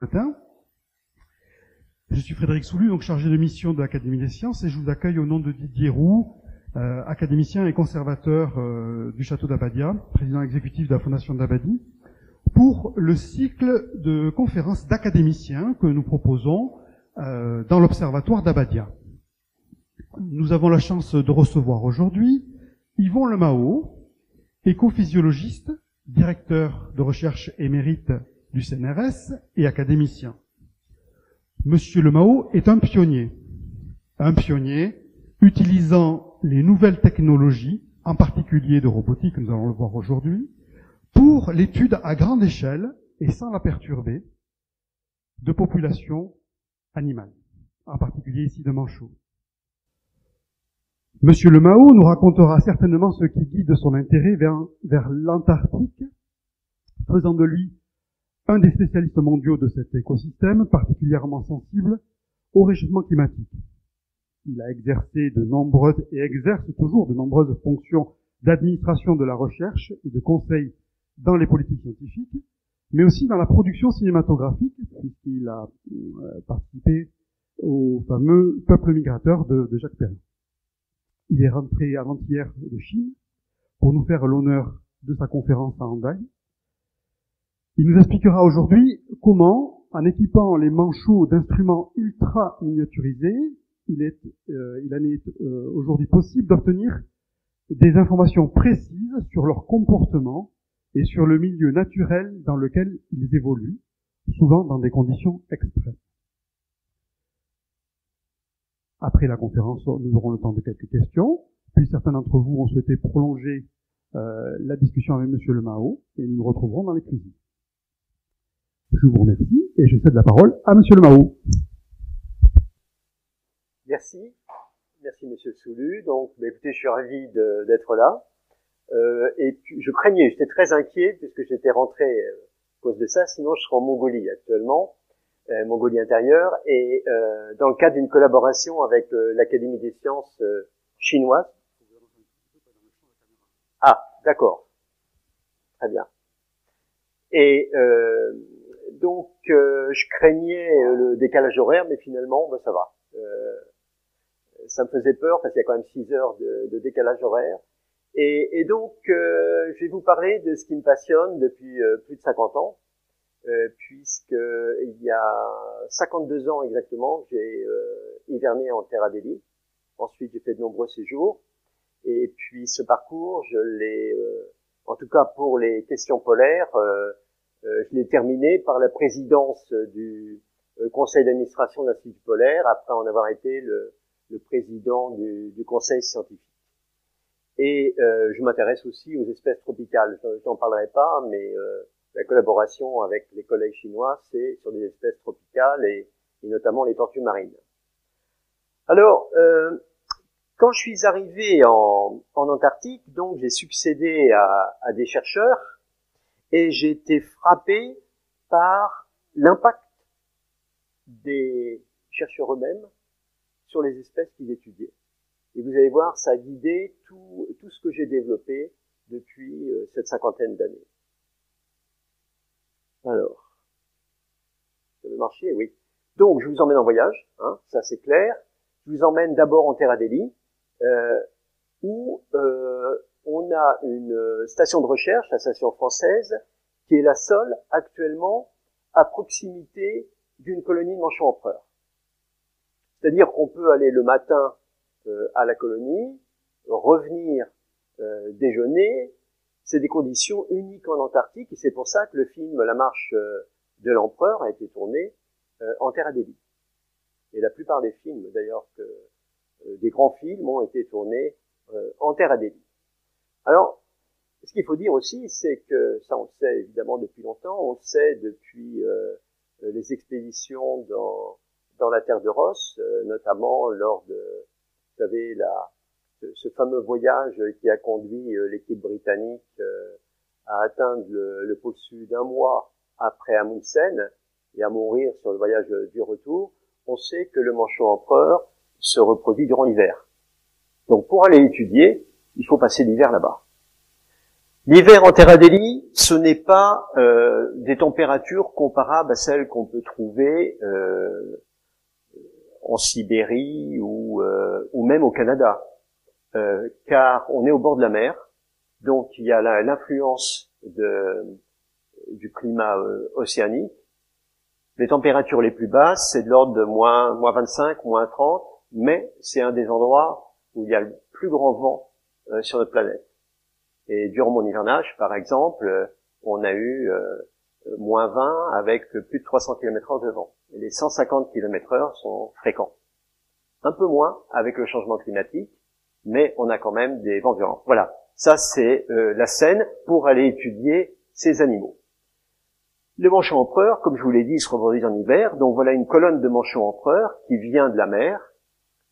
Matin. Je suis Frédéric Soulu, donc chargé de mission de l'Académie des Sciences, et je vous accueille au nom de Didier Roux, académicien et conservateur du château d'Abadia, président exécutif de la Fondation d'Abadie, pour le cycle de conférences d'académiciens que nous proposons dans l'Observatoire d'Abadia. Nous avons la chance de recevoir aujourd'hui Yvon Lemao, écophysiologiste, directeur de recherche émérite du CNRS et académicien. Monsieur Lemao est un pionnier utilisant les nouvelles technologies, en particulier de robotique, nous allons le voir aujourd'hui, pour l'étude à grande échelle et sans la perturber de populations animales, en particulier ici de manchots. Monsieur Lemao nous racontera certainement ce qui guide son intérêt vers l'Antarctique, faisant de lui un des spécialistes mondiaux de cet écosystème, particulièrement sensible au réchauffement climatique. Il a exercé et exerce toujours de nombreuses fonctions d'administration de la recherche et de conseil dans les politiques scientifiques, mais aussi dans la production cinématographique, puisqu'il a participé au fameux Peuple migrateur de Jacques Perrin. Il est rentré avant-hier de Chine pour nous faire l'honneur de sa conférence à Hendaye. Il nous expliquera aujourd'hui comment, en équipant les manchots d'instruments ultra miniaturisés, il en est aujourd'hui possible d'obtenir des informations précises sur leur comportement et sur le milieu naturel dans lequel ils évoluent, souvent dans des conditions extrêmes. Après la conférence, nous aurons le temps de quelques questions, puis certains d'entre vous ont souhaité prolonger la discussion avec Monsieur Lemao, et nous nous retrouverons dans les cuisines. Je vous remercie et je cède la parole à Monsieur Lemao. Merci Monsieur Soulu. Donc, écoutez, je suis ravi d'être là. Et puis, j'étais très inquiet puisque j'étais rentré à cause de ça. Sinon, je serais en Mongolie actuellement, Mongolie intérieure, et dans le cadre d'une collaboration avec l'Académie des sciences chinoise. Ah, d'accord, très bien. Et donc, je craignais le décalage horaire, mais finalement, ça va. Ça me faisait peur parce qu'il y a quand même 6 heures de décalage horaire. Et donc, je vais vous parler de ce qui me passionne depuis plus de 50 ans, puisque il y a 52 ans exactement, j'ai hiverné en Terre Adélie. Ensuite, j'ai fait de nombreux séjours. Et puis, ce parcours, je l'ai, en tout cas pour les questions polaires, je l'ai terminé par la présidence du conseil d'administration de l'Institut polaire, après en avoir été le président du conseil scientifique. Et je m'intéresse aussi aux espèces tropicales. Je n'en parlerai pas, mais la collaboration avec les collègues chinois, c'est sur des espèces tropicales et notamment les tortues marines. Alors, quand je suis arrivé en Antarctique, donc j'ai succédé à des chercheurs et j'ai été frappé par l'impact des chercheurs eux-mêmes sur les espèces qu'ils étudiaient. Et vous allez voir, ça a guidé tout ce que j'ai développé depuis cette cinquantaine d'années. Alors, ça va marcher, oui. Donc, je vous emmène en voyage, ça c'est clair. Je vous emmène d'abord en Terre Adélie, où on a une station de recherche, la station française, qui est la seule actuellement à proximité d'une colonie de manchots empereurs. C'est-à-dire qu'on peut aller le matin à la colonie, revenir déjeuner. C'est des conditions uniques en Antarctique et c'est pour ça que le film La Marche de l'Empereur a été tourné en Terre Adélie. Et la plupart des films, d'ailleurs, des grands films ont été tournés en Terre Adélie. Alors, ce qu'il faut dire aussi, c'est que, ça on le sait évidemment depuis longtemps, on le sait depuis les expéditions dans la terre de Ross, notamment lors de, vous savez, ce fameux voyage qui a conduit l'équipe britannique à atteindre le pôle sud un mois après Amundsen et à mourir sur le voyage du retour. On sait que le manchot empereur se reproduit durant l'hiver. Donc pour aller étudier, il faut passer l'hiver là-bas. L'hiver en Terre Adélie, ce n'est pas des températures comparables à celles qu'on peut trouver en Sibérie ou même au Canada, car on est au bord de la mer, donc il y a l'influence du climat océanique. Les températures les plus basses, c'est de l'ordre de moins 25, moins 30, mais c'est un des endroits où il y a le plus grand vent sur notre planète. Et durant mon hivernage, par exemple, on a eu moins 20 avec plus de 300 km/h de vent. Et les 150 km/h sont fréquents. Un peu moins avec le changement climatique, mais on a quand même des vents violents. Voilà, ça c'est la scène pour aller étudier ces animaux. Le manchot empereur, comme je vous l'ai dit, il se reproduit en hiver. Donc voilà une colonne de manchots empereurs qui vient de la mer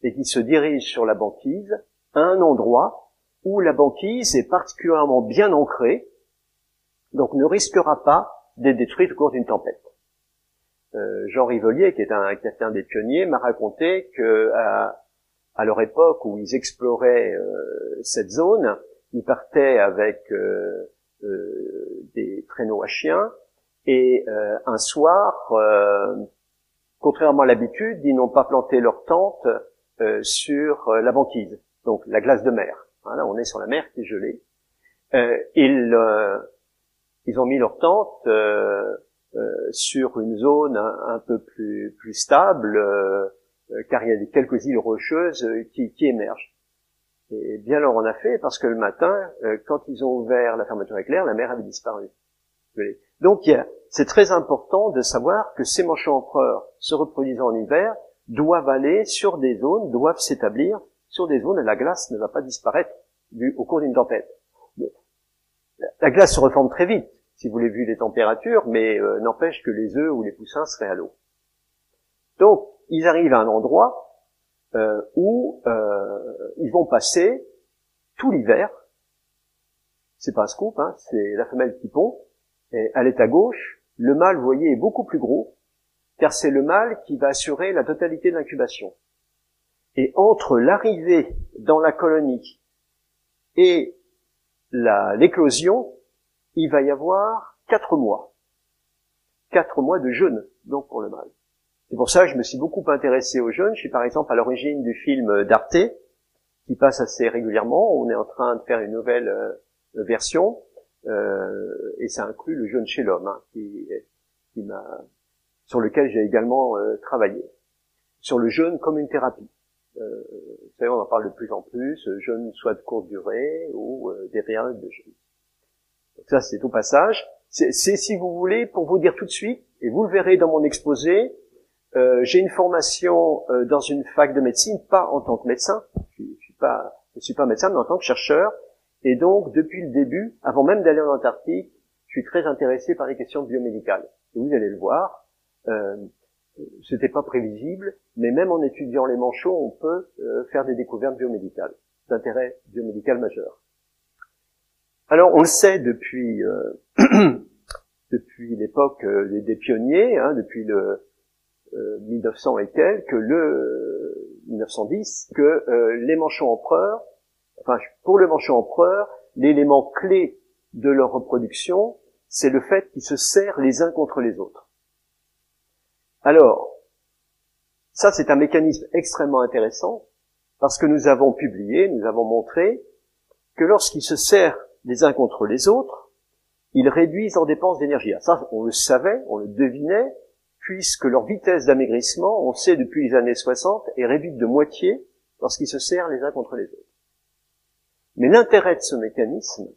et qui se dirige sur la banquise à un endroit où la banquise est particulièrement bien ancrée, donc ne risquera pas d'être détruite au cours d'une tempête. Jean Rivelier, qui est un des pionniers, m'a raconté que à leur époque où ils exploraient cette zone, ils partaient avec des traîneaux à chiens, et un soir, contrairement à l'habitude, ils n'ont pas planté leur tente sur la banquise, donc la glace de mer. Là, on est sur la mer qui est gelée. Ils ont mis leur tente sur une zone un peu plus stable, car il y a quelques îles rocheuses qui émergent. Et bien leur en a fait, parce que le matin, quand ils ont ouvert la fermeture éclair, la mer avait disparu. Donc c'est très important de savoir que ces manchots empereurs se reproduisant en hiver doivent aller sur des zones, doivent s'établir sur des zones où la glace ne va pas disparaître au cours d'une tempête. Bon. La glace se reforme très vite, si vous voulez, vu les températures, mais n'empêche que les œufs ou les poussins seraient à l'eau. Donc, ils arrivent à un endroit où ils vont passer tout l'hiver. C'est pas un scoop, hein, c'est la femelle qui pond. Et elle est à gauche. Le mâle, vous voyez, est beaucoup plus gros, car c'est le mâle qui va assurer la totalité de l'incubation. Et entre l'arrivée dans la colonie et l'éclosion, il va y avoir 4 mois. 4 mois de jeûne, donc, pour le mâle. C'est pour ça que je me suis beaucoup intéressé au jeûne. Je suis par exemple à l'origine du film d'Arte, qui passe assez régulièrement. On est en train de faire une nouvelle version, et ça inclut le jeûne chez l'homme, hein, sur lequel j'ai également travaillé. Sur le jeûne comme une thérapie. Vous savez, on en parle de plus en plus, jeûne soit de courte durée ou des périodes de jeûne. Donc ça, c'est au passage. C'est, si vous voulez, pour vous dire tout de suite, et vous le verrez dans mon exposé, j'ai une formation dans une fac de médecine, pas en tant que médecin, je suis pas médecin, mais en tant que chercheur, et donc, depuis le début, avant même d'aller en Antarctique, je suis très intéressé par les questions biomédicales. Et vous allez le voir, c'était pas prévisible, mais même en étudiant les manchots, on peut faire des découvertes biomédicales, d'intérêt biomédical majeur. Alors, on le sait depuis depuis l'époque des pionniers, hein, depuis le 1900 et quelques, 1910, que les manchots empereurs, enfin, pour le manchot empereur, l'élément clé de leur reproduction, c'est le fait qu'ils se serrent les uns contre les autres. Alors, ça c'est un mécanisme extrêmement intéressant, parce que nous avons publié, nous avons montré que lorsqu'ils se serrent les uns contre les autres, ils réduisent en dépenses d'énergie. Ça, on le savait, on le devinait, puisque leur vitesse d'amaigrissement, on sait depuis les années 60, est réduite de moitié lorsqu'ils se serrent les uns contre les autres. Mais l'intérêt de ce mécanisme,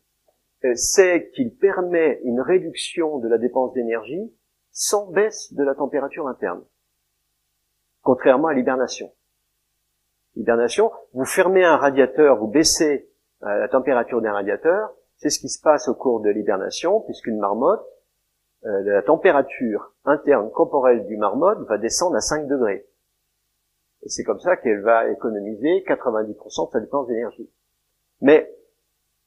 c'est qu'il permet une réduction de la dépense d'énergie sans baisse de la température interne, contrairement à l'hibernation. L'hibernation, vous fermez un radiateur, vous baissez la température d'un radiateur, c'est ce qui se passe au cours de l'hibernation, puisqu'une marmotte, la température interne corporelle du marmotte va descendre à 5 degrés. Et c'est comme ça qu'elle va économiser 90% de sa dépense d'énergie. Mais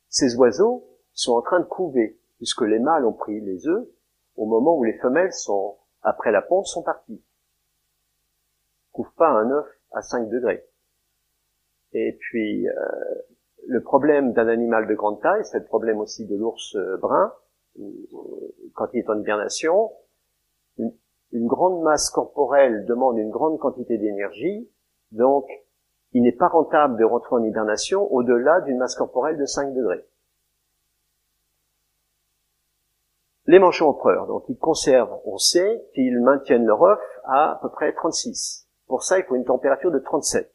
ces oiseaux sont en train de couver, puisque les mâles ont pris les œufs au moment où les femelles sont, après la ponte, sont parties. Couvent pas un œuf à 5 degrés. Et puis, le problème d'un animal de grande taille, c'est le problème aussi de l'ours brun, quand il est en hibernation. Une grande masse corporelle demande une grande quantité d'énergie, donc il n'est pas rentable de rentrer en hibernation au-delà d'une masse corporelle de 5 degrés. Les manchots empereurs, donc ils conservent, on sait qu'ils maintiennent leur œuf à peu près 36. Pour ça, il faut une température de 37.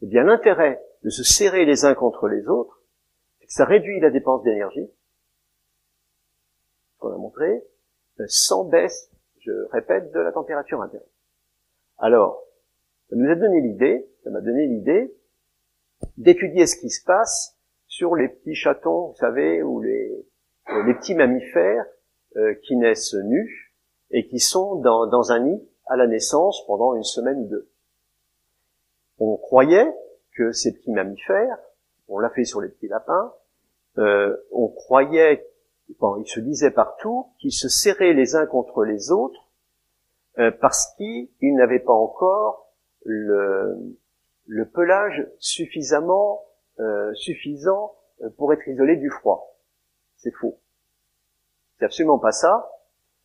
Eh bien, l'intérêt de se serrer les uns contre les autres, c'est que ça réduit la dépense d'énergie, qu'on a montré, sans baisse, je répète, de la température interne. Alors, ça m'a donné l'idée d'étudier ce qui se passe sur les petits chatons, vous savez, ou les petits mammifères qui naissent nus et qui sont dans un nid à la naissance pendant une semaine ou deux. On croyait que ces petits mammifères, on l'a fait sur les petits lapins, on croyait, ils se disaient partout, qu'ils se serraient les uns contre les autres parce qu'ils n'avaient pas encore le pelage suffisant pour être isolé du froid. C'est faux. C'est absolument pas ça,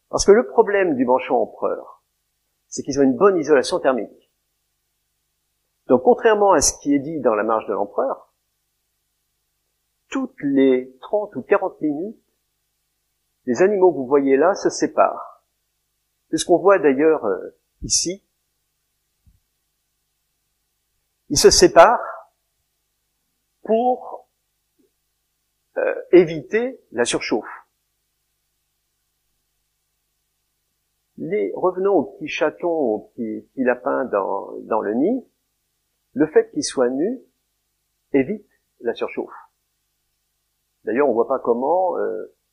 parce que le problème du manchot empereur, c'est qu'ils ont une bonne isolation thermique. Donc, contrairement à ce qui est dit dans la marche de l'empereur, toutes les 30 ou 40 minutes, les animaux que vous voyez là se séparent. C'est ce qu'on voit d'ailleurs ici. Ils se séparent pour éviter la surchauffe. Revenons aux petits chatons, aux petits lapins dans le nid. Le fait qu'ils soient nus évite la surchauffe. D'ailleurs, on voit pas comment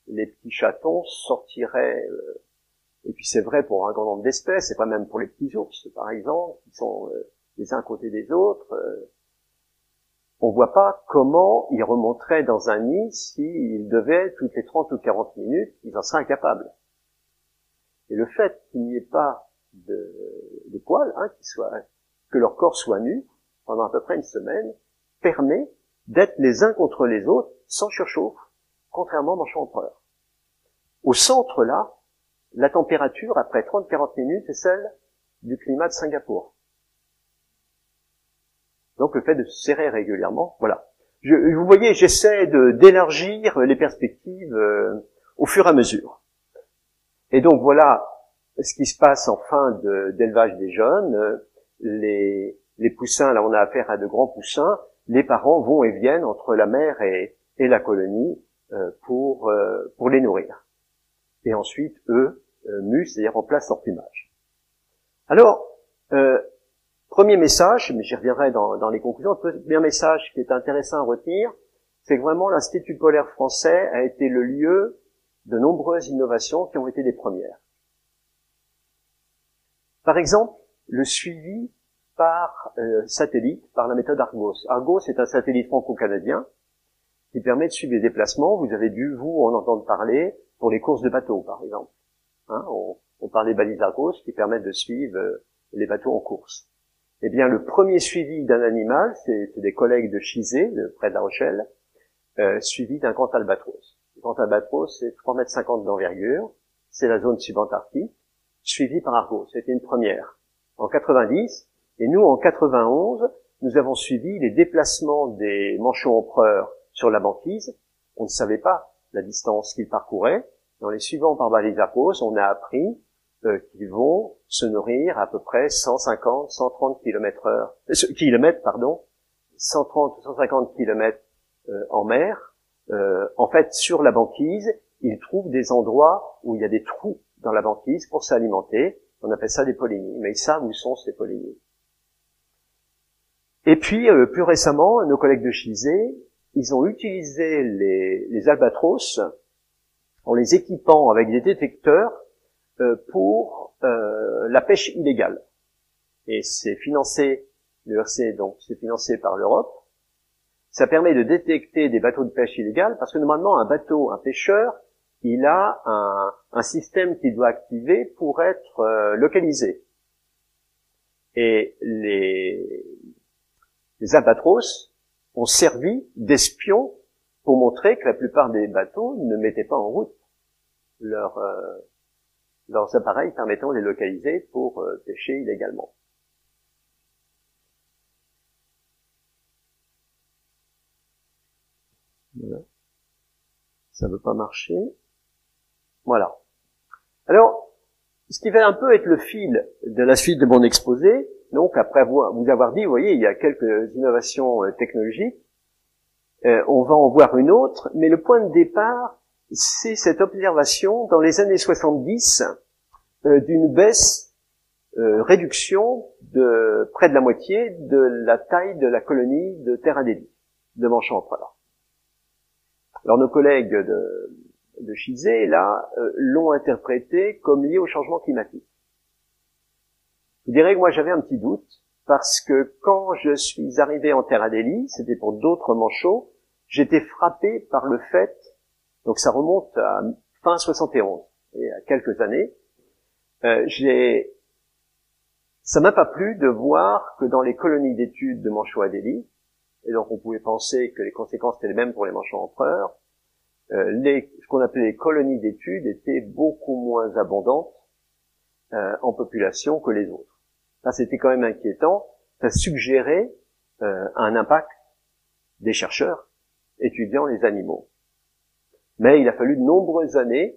les petits chatons sortiraient, et puis c'est vrai pour un grand nombre d'espèces, c'est pas même pour les petits ours, par exemple, qui sont les uns à côté des autres. On voit pas comment ils remonteraient dans un nid s'ils devaient, toutes les 30 ou 40 minutes, ils en seraient incapables. Et le fait qu'il n'y ait pas de poils, que leur corps soit nu pendant à peu près une semaine, permet d'être les uns contre les autres sans surchauffe, contrairement au manchot empereur. Au centre là, la température après 30-40 minutes est celle du climat de Singapour. Donc le fait de se serrer régulièrement, voilà. Vous voyez, j'essaie d'élargir les perspectives au fur et à mesure. Et donc voilà ce qui se passe en fin d'élevage des jeunes. Les poussins, là on a affaire à de grands poussins, les parents vont et viennent entre la mère et la colonie pour les nourrir. Et ensuite, eux, muent, c'est-à-dire remplacent leur plumage. Alors, premier message, mais j'y reviendrai dans les conclusions, le premier message qui est intéressant à retenir, c'est que vraiment l'Institut polaire français a été le lieu de nombreuses innovations qui ont été les premières. Par exemple, le suivi par satellite, par la méthode Argos. Argos est un satellite franco-canadien qui permet de suivre les déplacements. Vous avez dû, vous, en entendre parler pour les courses de bateaux, par exemple. On parle des balises Argos qui permettent de suivre les bateaux en course. Eh bien, le premier suivi d'un animal, c'est des collègues de Chizé, près de La Rochelle, suivi d'un grand albatros. Le grand albatros, c'est 3,50 m d'envergure, c'est la zone subantarctique, suivi par Argos. C'était une première. En 90, et nous, en 91, nous avons suivi les déplacements des manchots empereurs sur la banquise. On ne savait pas la distance qu'ils parcouraient. En les suivant par balise Argos, on a appris qu'ils vont se nourrir à peu près 150 kilomètres, 130 ou 150 kilomètres en mer. En fait, sur la banquise, ils trouvent des endroits où il y a des trous dans la banquise pour s'alimenter. On appelle ça des pollinies, mais ils savent où sont ces pollinies. Et puis, plus récemment, nos collègues de Chizé, ils ont utilisé les albatros en les équipant avec des détecteurs pour la pêche illégale. Et c'est financé, l'ERC, donc c'est financé par l'Europe. Ça permet de détecter des bateaux de pêche illégale, parce que normalement, un pêcheur, il a un système qu'il doit activer pour être localisé. Et les albatros ont servi d'espions pour montrer que la plupart des bateaux ne mettaient pas en route leurs appareils permettant de les localiser pour pêcher illégalement. Voilà. Ça ne veut pas marcher. Voilà. Alors, ce qui va un peu être le fil de la suite de mon exposé, donc après vous avoir dit, vous voyez, il y a quelques innovations technologiques, on va en voir une autre, mais le point de départ, c'est cette observation dans les années 70 d'une réduction de près de la moitié de la taille de la colonie de Terre Adélie, de Manchon-Empereur. Alors nos collègues de Chizé, là, l'ont interprété comme lié au changement climatique. Je dirais que moi j'avais un petit doute, parce que quand je suis arrivé en Terre Adélie, c'était pour d'autres manchots, j'étais frappé par le fait, donc ça remonte à fin 71, et à quelques années, ça m'a pas plu de voir que dans les colonies d'études de Manchot-Adélie, et donc on pouvait penser que les conséquences étaient les mêmes pour les Manchots-Empereurs, ce qu'on appelait les colonies d'études étaient beaucoup moins abondantes en population que les autres. Ça, c'était quand même inquiétant. Ça suggérait un impact des chercheurs étudiant les animaux. Mais il a fallu de nombreuses années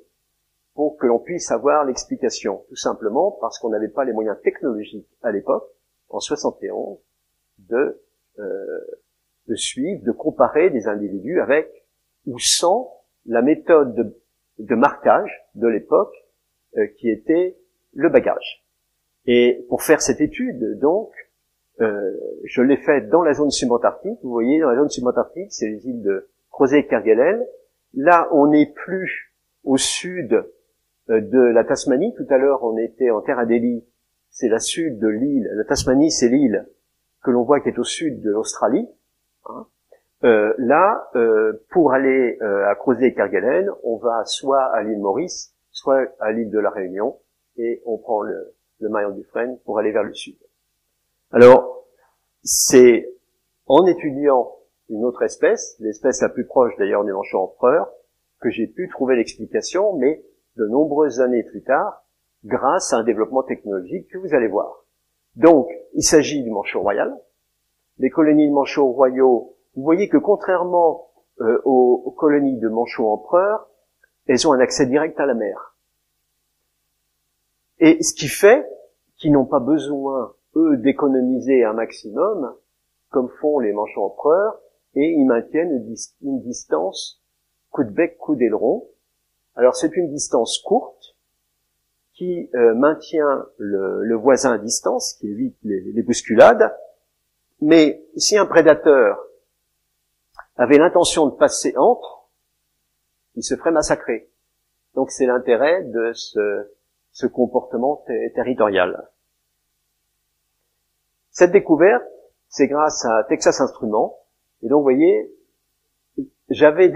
pour que l'on puisse avoir l'explication, tout simplement parce qu'on n'avait pas les moyens technologiques à l'époque, en 71, de suivre, de comparer des individus avec ou sans la méthode de marquage de l'époque qui était le bagage. Et pour faire cette étude, donc, je l'ai faite dans la zone subantarctique. Vous voyez, dans la zone subantarctique, c'est les îles de Crozet et Kerguelen. Là, on n'est plus au sud de la Tasmanie. Tout à l'heure, on était en Terre Adélie. C'est la sud de l'île. La Tasmanie, c'est l'île que l'on voit qui est au sud de l'Australie. Hein. Pour aller à Crozet et Kerguelen, on va soit à l'île Maurice, soit à l'île de la Réunion, et on prend le Marion Dufresne pour aller vers le sud. Alors, c'est en étudiant une autre espèce, l'espèce la plus proche d'ailleurs des Manchots-Empereurs, que j'ai pu trouver l'explication, mais de nombreuses années plus tard, grâce à un développement technologique que vous allez voir. Donc, il s'agit du manchot royal. Les colonies de manchots royaux, vous voyez que contrairement aux colonies de manchots-empereurs, elles ont un accès direct à la mer. Et ce qui fait qu'ils n'ont pas besoin, eux, d'économiser un maximum, comme font les manchots-empereurs, et ils maintiennent une distance coup de bec, coup d'aileron. Alors c'est une distance courte qui maintient le voisin à distance, qui évite les bousculades, mais si un prédateur avait l'intention de passer entre, il se ferait massacrer. Donc c'est l'intérêt de ce comportement territorial. Cette découverte, c'est grâce à Texas Instruments. Et donc, vous voyez, j'avais eu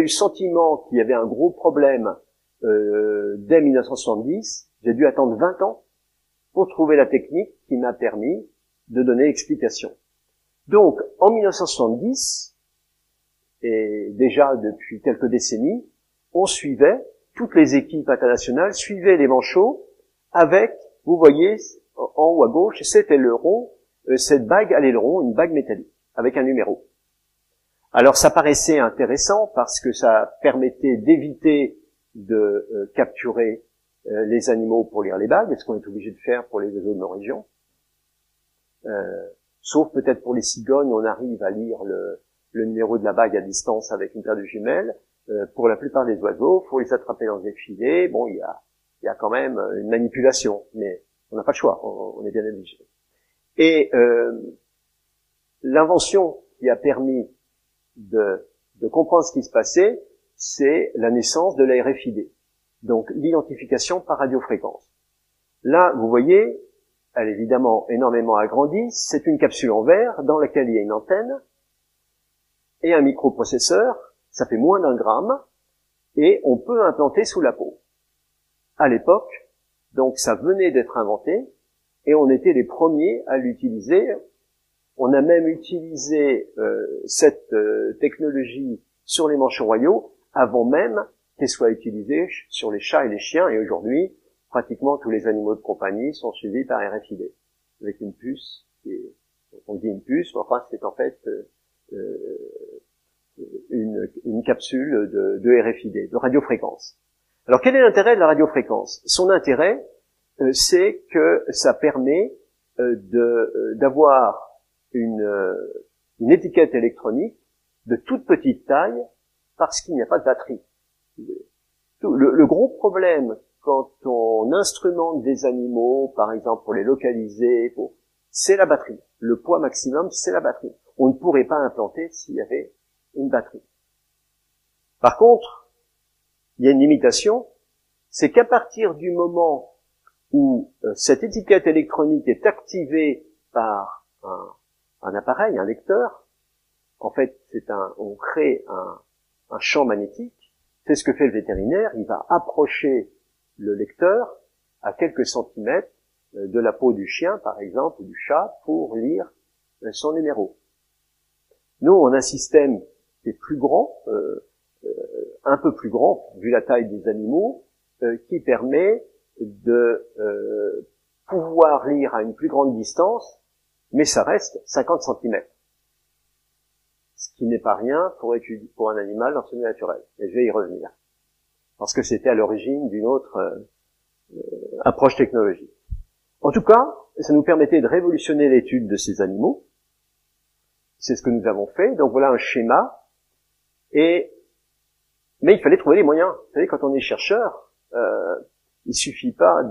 le sentiment qu'il y avait un gros problème dès 1970. J'ai dû attendre 20 ans pour trouver la technique qui m'a permis de donner explication. Donc, en 1970, et déjà depuis quelques décennies, on suivait, toutes les équipes internationales suivaient les manchots avec, vous voyez, en haut à gauche, cet aileron, cette bague à l'aileron, une bague métallique, avec un numéro. Alors ça paraissait intéressant parce que ça permettait d'éviter de capturer les animaux pour lire les bagues, ce qu'on est obligé de faire pour les oiseaux de nos régions. Sauf peut-être pour les cigognes, on arrive à lire le numéro de la bague à distance avec une paire de jumelles. Pour la plupart des oiseaux, faut les attraper dans des filets. Bon, il y a quand même une manipulation, mais on n'a pas le choix, on est bien obligé. Et l'invention qui a permis de comprendre ce qui se passait, c'est la naissance de la RFID, donc l'identification par radiofréquence. Là, vous voyez, elle est évidemment énormément agrandie, c'est une capsule en verre dans laquelle il y a une antenne et un microprocesseur, ça fait moins d'1 gramme, et on peut implanter sous la peau. À l'époque, donc ça venait d'être inventé, et on était les premiers à l'utiliser. On a même utilisé cette technologie sur les manchots royaux avant même qu'elle soit utilisée sur les chats et les chiens. Et aujourd'hui, pratiquement tous les animaux de compagnie sont suivis par RFID, avec une puce. On dit une puce, mais enfin c'est en fait une capsule de RFID, de radiofréquence. Alors quel est l'intérêt de la radiofréquence? Son intérêt, c'est que ça permet d'avoir une étiquette électronique de toute petite taille parce qu'il n'y a pas de batterie. Le gros problème quand on instrumente des animaux, par exemple pour les localiser, c'est la batterie. Le poids maximum, c'est la batterie. On ne pourrait pas implanter s'il y avait une batterie. Par contre, il y a une limitation, c'est qu'à partir du moment où cette étiquette électronique est activée par un appareil, un lecteur, en fait, on crée un champ magnétique. C'est ce que fait le vétérinaire. Il va approcher le lecteur à quelques centimètres de la peau du chien, par exemple, ou du chat, pour lire son numéro. Nous, on a un système qui est plus grand, un peu plus grand, vu la taille des animaux, qui permet de pouvoir lire à une plus grande distance, mais ça reste 50 centimètres. Ce qui n'est pas rien pour un animal dans son milieu naturel. Et je vais y revenir. Parce que c'était à l'origine d'une autre approche technologique. En tout cas, ça nous permettait de révolutionner l'étude de ces animaux. C'est ce que nous avons fait. Donc voilà un schéma. Mais il fallait trouver les moyens. Vous savez, quand on est chercheur, il suffit pas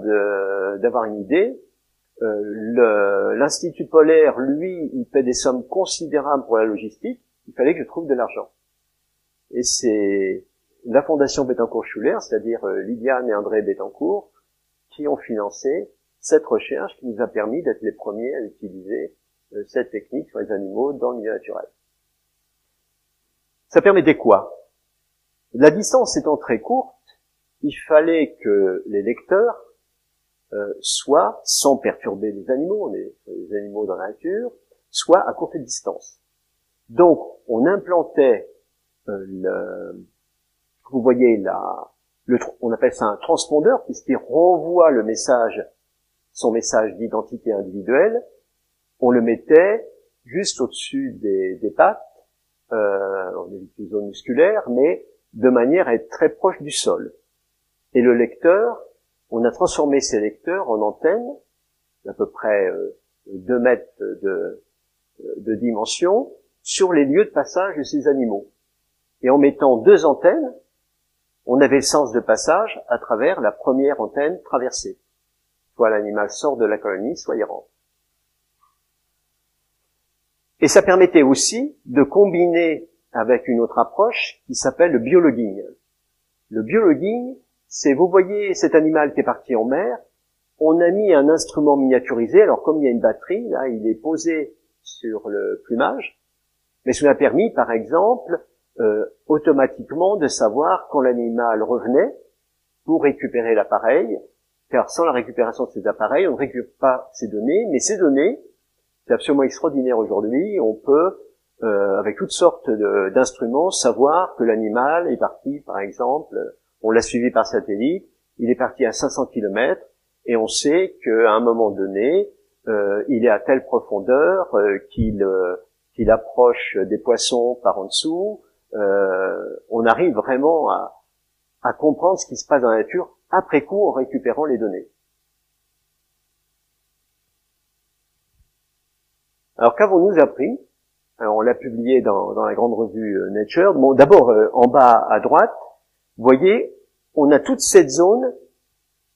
d'avoir une idée. L'Institut polaire, lui, il paie des sommes considérables pour la logistique. Il fallait que je trouve de l'argent. Et c'est la Fondation Bettencourt-Schuller, c'est-à-dire Lydiane et André Bettencourt, qui ont financé cette recherche qui nous a permis d'être les premiers à utiliser cette technique sur les animaux dans le milieu naturel. Ça permettait quoi? La distance étant très courte, il fallait que les lecteurs soient, sans perturber les animaux, les animaux dans la nature, soient à courte distance. Donc, on implantait vous voyez on appelle ça un transpondeur, puisqu'il renvoie son message d'identité individuelle. On le mettait juste au-dessus des pattes, on évite les zones musculaires, mais de manière à être très proche du sol. Et le lecteur, on a transformé ces lecteurs en antennes d'à peu près 2 mètres de dimension sur les lieux de passage de ces animaux. Et en mettant 2 antennes, on avait le sens de passage à travers la première antenne traversée. Soit l'animal sort de la colonie, soit il rentre. Et ça permettait aussi de combiner avec une autre approche qui s'appelle le biologuing. Le biologuing, c'est, vous voyez cet animal qui est parti en mer, on a mis un instrument miniaturisé, alors comme il y a une batterie, là, il est posé sur le plumage, mais cela a permis, par exemple, automatiquement de savoir quand l'animal revenait pour récupérer l'appareil, car sans la récupération de ces appareils, on ne récupère pas ces données, mais ces données, c'est absolument extraordinaire aujourd'hui, on peut, avec toutes sortes d'instruments, savoir que l'animal est parti, par exemple, on l'a suivi par satellite, il est parti à 500 km, et on sait qu'à un moment donné, il est à telle profondeur qu'il approche des poissons par en dessous. On arrive vraiment à comprendre ce qui se passe dans la nature après coup en récupérant les données. Alors qu'avons-nous appris? Alors, on l'a publié dans la grande revue Nature. Bon, d'abord, en bas à droite, vous voyez, on a toute cette zone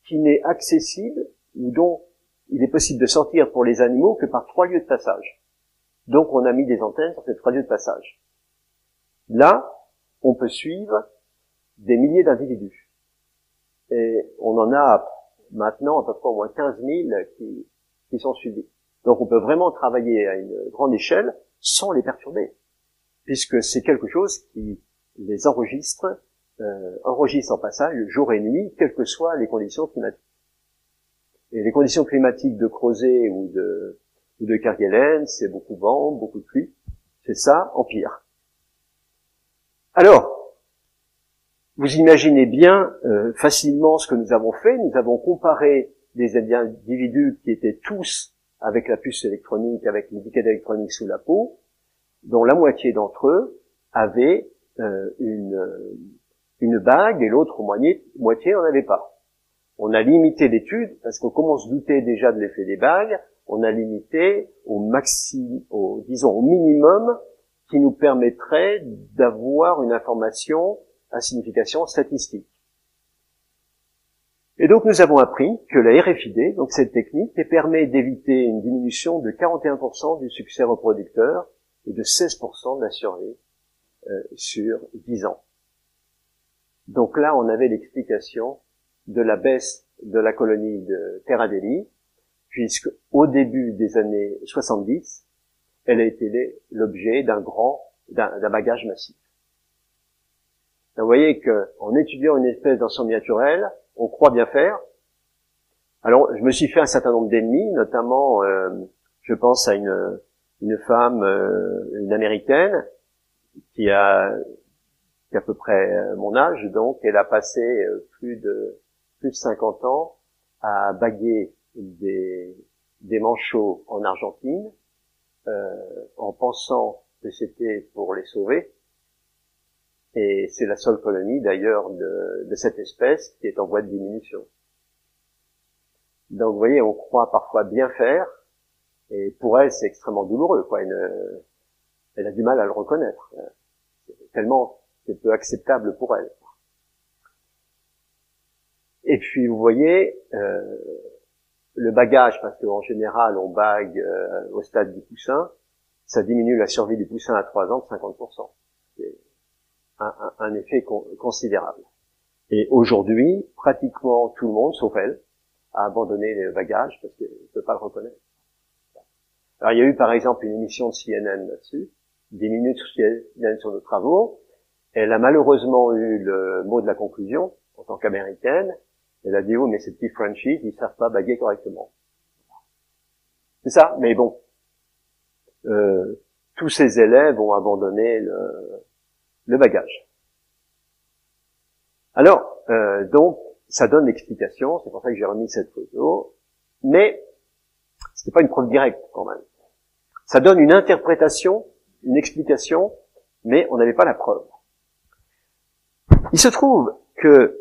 qui n'est accessible ou dont il est possible de sortir pour les animaux que par 3 lieux de passage. Donc on a mis des antennes sur ces 3 lieux de passage. Là, on peut suivre des milliers d'individus. Et on en a maintenant à peu près au moins 15 000 qui sont suivis. Donc on peut vraiment travailler à une grande échelle sans les perturber, puisque c'est quelque chose qui les enregistre en passage jour et nuit, quelles que soient les conditions climatiques. Et les conditions climatiques de crozet ou ou de Kerguelen, c'est beaucoup de vent, beaucoup de pluie. C'est ça, empire. Alors, vous imaginez bien facilement ce que nous avons fait. Nous avons comparé des individus qui étaient tous avec la puce électronique, avec l'étiquette électronique sous la peau, dont la moitié d'entre eux avaient une bague et l'autre moitié n'en avait pas. On a limité l'étude parce que comme on se doutait déjà de l'effet des bagues, on a limité au minimum qui nous permettrait d'avoir une information à signification statistique. Et donc nous avons appris que la RFID, donc cette technique, permet d'éviter une diminution de 41% du succès reproducteur et de 16% de la survie sur 10 ans. Donc là, on avait l'explication de la baisse de la colonie de Terra Deli, puisque au début des années 70, elle a été l'objet d'un bagage massif. Vous voyez qu'en étudiant une espèce d'ensemble naturel, on croit bien faire. Alors, je me suis fait un certain nombre d'ennemis, notamment, je pense à une femme, une américaine, qui a à peu près mon âge, donc elle a passé plus de 50 ans à baguer des manchots en Argentine, en pensant que c'était pour les sauver. Et c'est la seule colonie d'ailleurs de cette espèce qui est en voie de diminution. Donc vous voyez, on croit parfois bien faire, et pour elle c'est extrêmement douloureux, quoi. Elle a du mal à le reconnaître, tellement c'est peu acceptable pour elle. Et puis vous voyez, le bagage, parce qu'en général on bague au stade du poussin, ça diminue la survie du poussin à 3 ans de 50%. C'est un effet considérable. Et aujourd'hui, pratiquement tout le monde, sauf elle, a abandonné le bagage parce qu'elle ne peut pas le reconnaître. Alors il y a eu par exemple une émission de CNN là-dessus, 10 minutes sur CNN sur nos travaux. Elle a malheureusement eu le mot de la conclusion en tant qu'américaine. Elle a dit, oh, mais ces petits Frenchies, ils savent pas baguer correctement. C'est ça, mais bon. Tous ces élèves ont abandonné le bagage. Alors, donc, ça donne l'explication, c'est pour ça que j'ai remis cette photo, mais c'était pas une preuve directe quand même. Ça donne une interprétation, une explication, mais on n'avait pas la preuve. Il se trouve que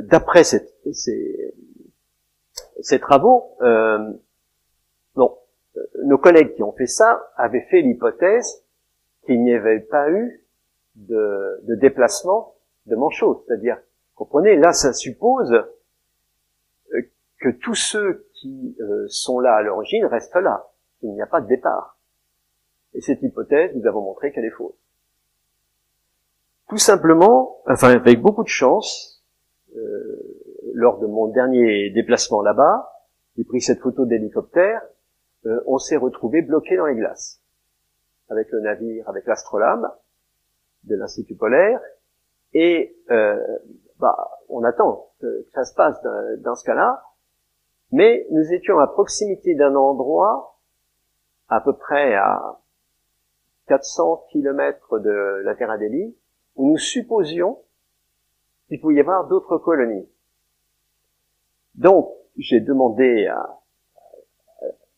d'après ces travaux, nos collègues qui ont fait ça avaient fait l'hypothèse qu'il n'y avait pas eu de déplacement de manchots. C'est-à-dire, comprenez, là ça suppose que tous ceux qui sont là à l'origine restent là, qu'il n'y a pas de départ. Et cette hypothèse, nous avons montré qu'elle est fausse. Tout simplement, enfin avec beaucoup de chance, lors de mon dernier déplacement là-bas, j'ai pris cette photo d'hélicoptère, on s'est retrouvé bloqué dans les glaces, avec le navire, avec l'Astrolabe de l'Institut polaire, et on attend que ça se passe dans ce cas-là, mais nous étions à proximité d'un endroit, à peu près à 400 kilomètres de la Terra Deli, où nous supposions qu'il pouvait y avoir d'autres colonies. Donc, j'ai demandé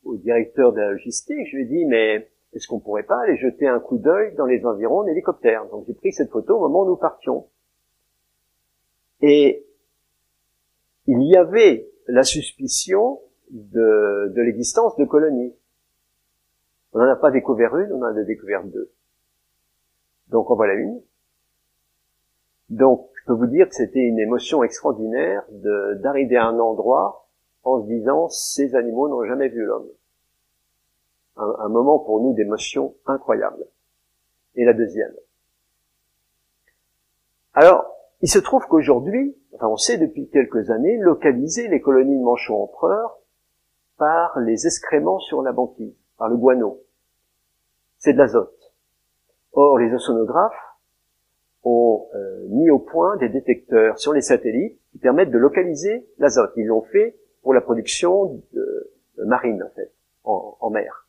au directeur de la logistique, je lui ai dit, mais est-ce qu'on pourrait pas aller jeter un coup d'œil dans les environs en hélicoptère? Donc j'ai pris cette photo au moment où nous partions. Et il y avait la suspicion de l'existence de colonies. On n'en a pas découvert une, on en a découvert 2. Donc en voilà une. Donc je peux vous dire que c'était une émotion extraordinaire d'arriver à un endroit en se disant, ces animaux n'ont jamais vu l'homme. Un moment pour nous d'émotion incroyable. Et la deuxième. Alors, il se trouve qu'aujourd'hui, on sait depuis quelques années localiser les colonies de manchots empereurs par les excréments sur la banquise, par le guano. C'est de l'azote. Or, les océanographes ont mis au point des détecteurs sur les satellites qui permettent de localiser l'azote. Ils l'ont fait pour la production marine, en fait, en mer.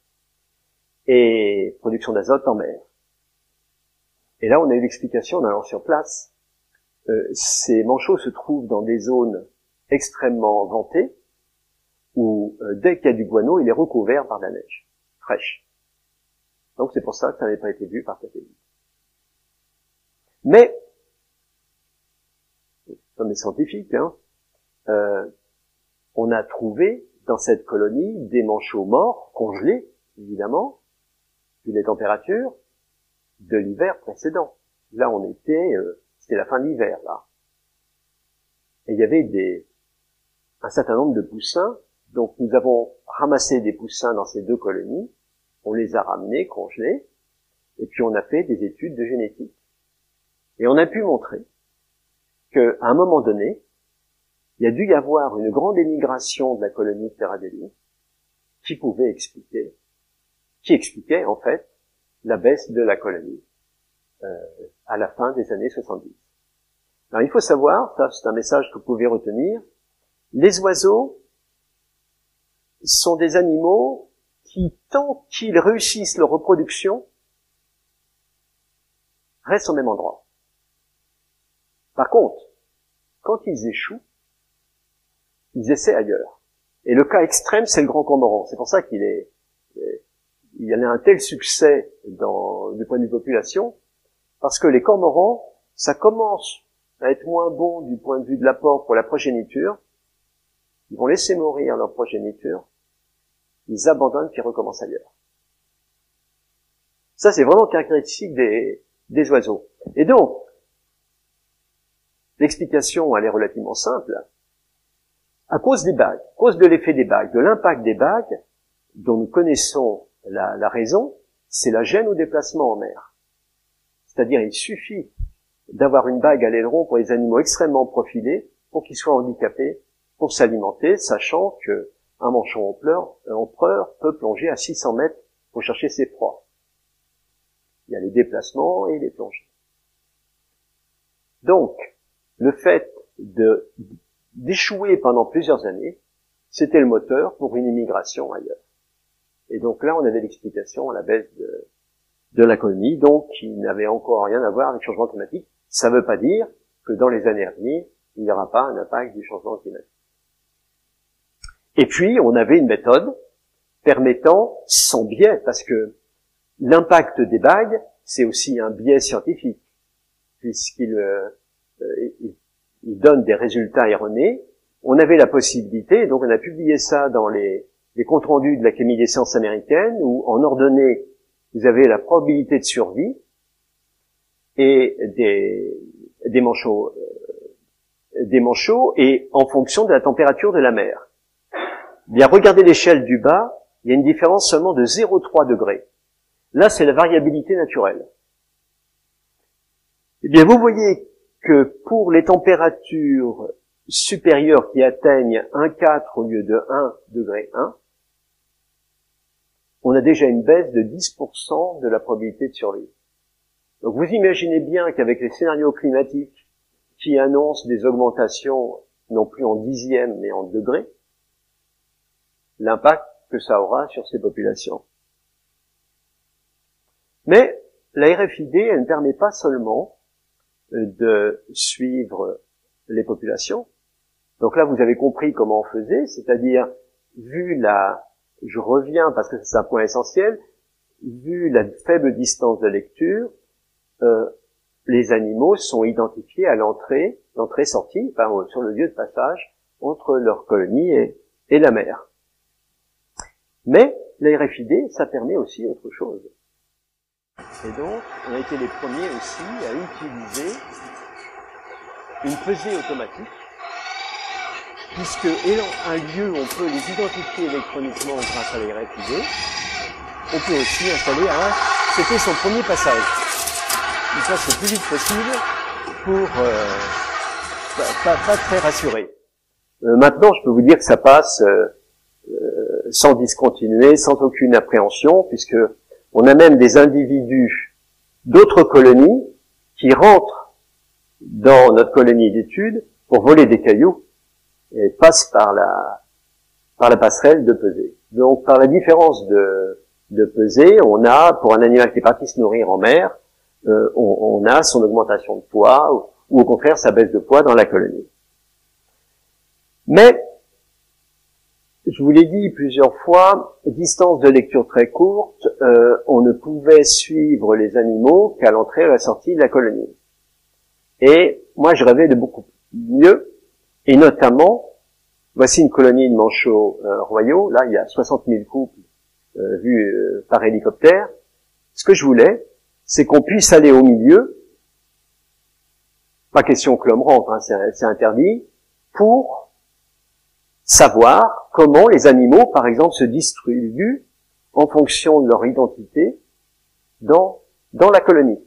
et production d'azote en mer. Et là, on a eu l'explication en allant sur place. Ces manchots se trouvent dans des zones extrêmement ventées, où dès qu'il y a du guano, il est recouvert par de la neige fraîche. Donc c'est pour ça que ça n'avait pas été vu par satellite. Mais, comme les scientifiques, on a trouvé dans cette colonie des manchots morts, congelés, évidemment, vu les températures de l'hiver précédent. Là, on était, c'était la fin de l'hiver, là. Et il y avait un certain nombre de poussins. Donc, nous avons ramassé des poussins dans ces deux colonies. On les a ramenés, congelés. Et puis, on a fait des études de génétique. Et on a pu montrer qu'à un moment donné, il y a dû y avoir une grande émigration de la colonie de Terradelli qui expliquait en fait la baisse de la colonie à la fin des années 70. Alors il faut savoir, ça c'est un message que vous pouvez retenir, les oiseaux sont des animaux qui, tant qu'ils réussissent leur reproduction, restent au même endroit. Par contre, quand ils échouent, ils essaient ailleurs. Et le cas extrême, c'est le grand cormoran. C'est pour ça il y en a un tel succès du point de vue population, parce que les cormorans, ça commence à être moins bon du point de vue de l'apport pour la progéniture. Ils vont laisser mourir leur progéniture, ils abandonnent puis recommencent ailleurs. Ça, c'est vraiment caractéristique des oiseaux. Et donc, l'explication, elle est relativement simple. À cause des bagues, à cause de l'effet des bagues, de l'impact des bagues, dont nous connaissons la raison, c'est la gêne au déplacement en mer. C'est-à-dire, il suffit d'avoir une bague à l'aileron pour les animaux extrêmement profilés pour qu'ils soient handicapés pour s'alimenter, sachant que un manchon empereur peut plonger à 600 mètres pour chercher ses proies. Il y a les déplacements et les plongées. Donc, le fait d'échouer pendant plusieurs années, c'était le moteur pour une immigration ailleurs. Et donc là, on avait l'explication à la baisse de la colonie, donc qui n'avait encore rien à voir avec le changement climatique. Ça ne veut pas dire que dans les années à venir, il n'y aura pas un impact du changement climatique. Et puis, on avait une méthode permettant, sans biais, parce que l'impact des bagues, c'est aussi un biais scientifique, puisqu'il donne des résultats erronés. On avait la possibilité, donc on a publié ça dans les comptes rendus de l'Académie des sciences américaines, où en ordonnée, vous avez la probabilité de survie et des manchots, et en fonction de la température de la mer. Bien, regardez l'échelle du bas, il y a une différence seulement de 0,3 degrés. Là, c'est la variabilité naturelle. Eh bien, vous voyez que pour les températures supérieures qui atteignent 1,4 au lieu de 1 degré 1, on a déjà une baisse de 10% de la probabilité de survie. Donc vous imaginez bien qu'avec les scénarios climatiques qui annoncent des augmentations non plus en dixièmes mais en degrés, l'impact que ça aura sur ces populations. Mais la RFID, elle ne permet pas seulement de suivre les populations. Donc là, vous avez compris comment on faisait, c'est-à-dire, je reviens parce que c'est un point essentiel, vu la faible distance de lecture, les animaux sont identifiés à l'entrée-sortie, enfin, sur le lieu de passage entre leur colonie et la mer. Mais la RFID, ça permet aussi autre chose. Et donc, on a été les premiers aussi à utiliser une pesée automatique, puisque ayant un lieu où on peut les identifier électroniquement grâce à la RFID, on peut aussi installer c'était son premier passage. Il passe le plus vite possible pour pas très rassuré. Maintenant, je peux vous dire que ça passe sans discontinuer, sans aucune appréhension, puisque on a même des individus d'autres colonies qui rentrent dans notre colonie d'études pour voler des cailloux et passent par la passerelle de pesée. Donc, par la différence de de peser, on a, pour un animal qui est parti se nourrir en mer, on a son augmentation de poids, ou au contraire sa baisse de poids dans la colonie. Mais, je vous l'ai dit plusieurs fois, distance de lecture très courte, on ne pouvait suivre les animaux qu'à l'entrée et à la sortie de la colonie. Et moi, je rêvais de beaucoup mieux, et notamment, voici une colonie de manchots royaux, là il y a 60 000 couples vus par hélicoptère. Ce que je voulais, c'est qu'on puisse aller au milieu, pas question que l'homme rentre, hein, c'est interdit, pour savoir comment les animaux, par exemple, se distribuent en fonction de leur identité dans la colonie.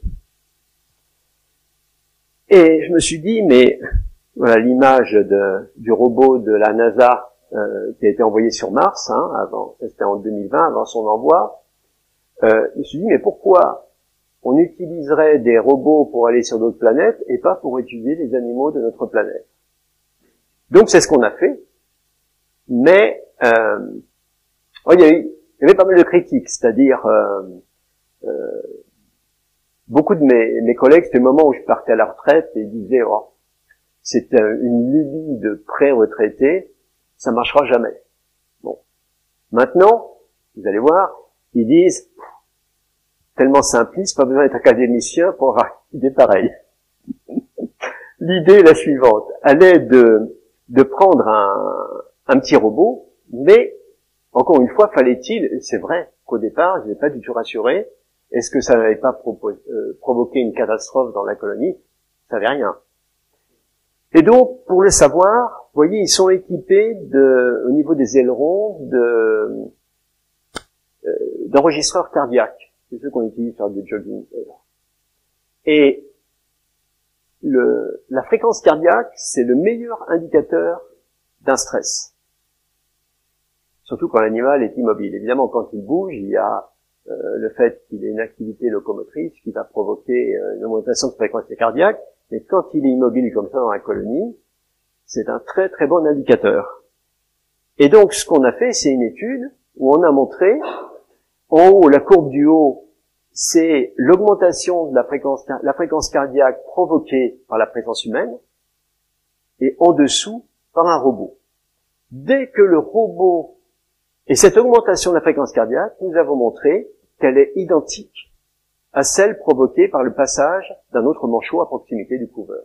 Et je me suis dit, mais voilà l'image du robot de la NASA qui a été envoyé sur Mars, hein, avant, c'était en 2020, avant son envoi. Je me suis dit, mais pourquoi on utiliserait des robots pour aller sur d'autres planètes et pas pour étudier les animaux de notre planète? Donc c'est ce qu'on a fait. Mais il y avait pas mal de critiques, c'est-à-dire beaucoup de mes collègues, c'était le moment où je partais à la retraite, et ils disaient c'est une lubie de pré-retraité, ça marchera jamais. Bon, maintenant, vous allez voir, ils disent tellement simpliste, pas besoin d'être académicien pour avoir une idée pareille. L'idée est la suivante, elle est de prendre un petit robot, mais encore une fois, fallait-il, c'est vrai qu'au départ, je n'ai pas du tout rassuré, est-ce que ça n'avait pas provoqué une catastrophe dans la colonie? Ça n'avait rien. Et donc, pour le savoir, vous voyez, ils sont équipés au niveau des ailerons, d'enregistreurs cardiaques. C'est ceux qu'on utilise pour faire du jogging. Et la fréquence cardiaque, c'est le meilleur indicateur d'un stress. Surtout quand l'animal est immobile. Évidemment, quand il bouge, il y a le fait qu'il ait une activité locomotrice qui va provoquer une augmentation de fréquence cardiaque, mais quand il est immobile comme ça dans la colonie, c'est un très très bon indicateur. Et donc ce qu'on a fait, c'est une étude où on a montré, en haut, la courbe du haut, c'est l'augmentation de la fréquence cardiaque provoquée par la présence humaine, et en dessous, par un robot. Dès que le robot, et cette augmentation de la fréquence cardiaque, nous avons montré qu'elle est identique à celle provoquée par le passage d'un autre manchot à proximité du couveur.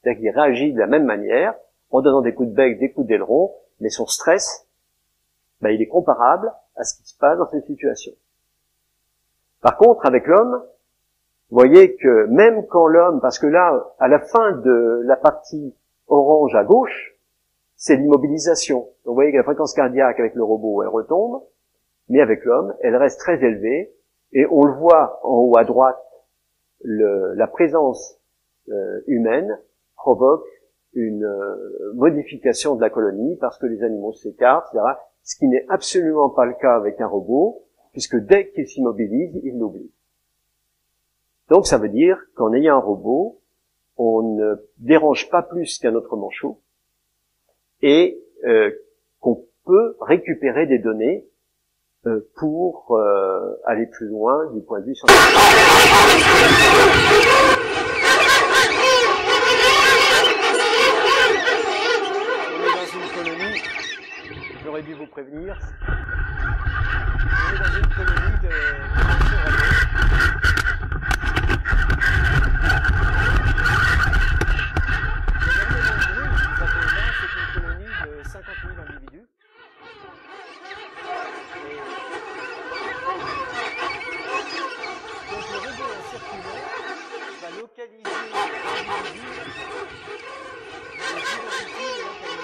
C'est-à-dire qu'il réagit de la même manière, en donnant des coups de bec, des coups d'aileron, mais son stress, il est comparable à ce qui se passe dans cette situation. Par contre, avec l'homme, vous voyez que même quand l'homme, parce que là, à la fin de la partie orange à gauche, c'est l'immobilisation. Donc vous voyez que la fréquence cardiaque avec le robot, elle retombe, mais avec l'homme, elle reste très élevée, et on le voit en haut à droite, la présence humaine provoque une modification de la colonie parce que les animaux s'écartent, etc. Ce qui n'est absolument pas le cas avec un robot, puisque dès qu'il s'immobilise, il l'oublie. Donc ça veut dire qu'en ayant un robot, on ne dérange pas plus qu'un autre manchot, et qu'on peut récupérer des données pour aller plus loin du point de vue scientifique. On est dans une colonie, j'aurais dû vous prévenir, on est dans une colonie de manchots royaux. C'est une colonie de 50 000 individus. Donc le robot en circulant va localiser les individus, les identifier et localiser.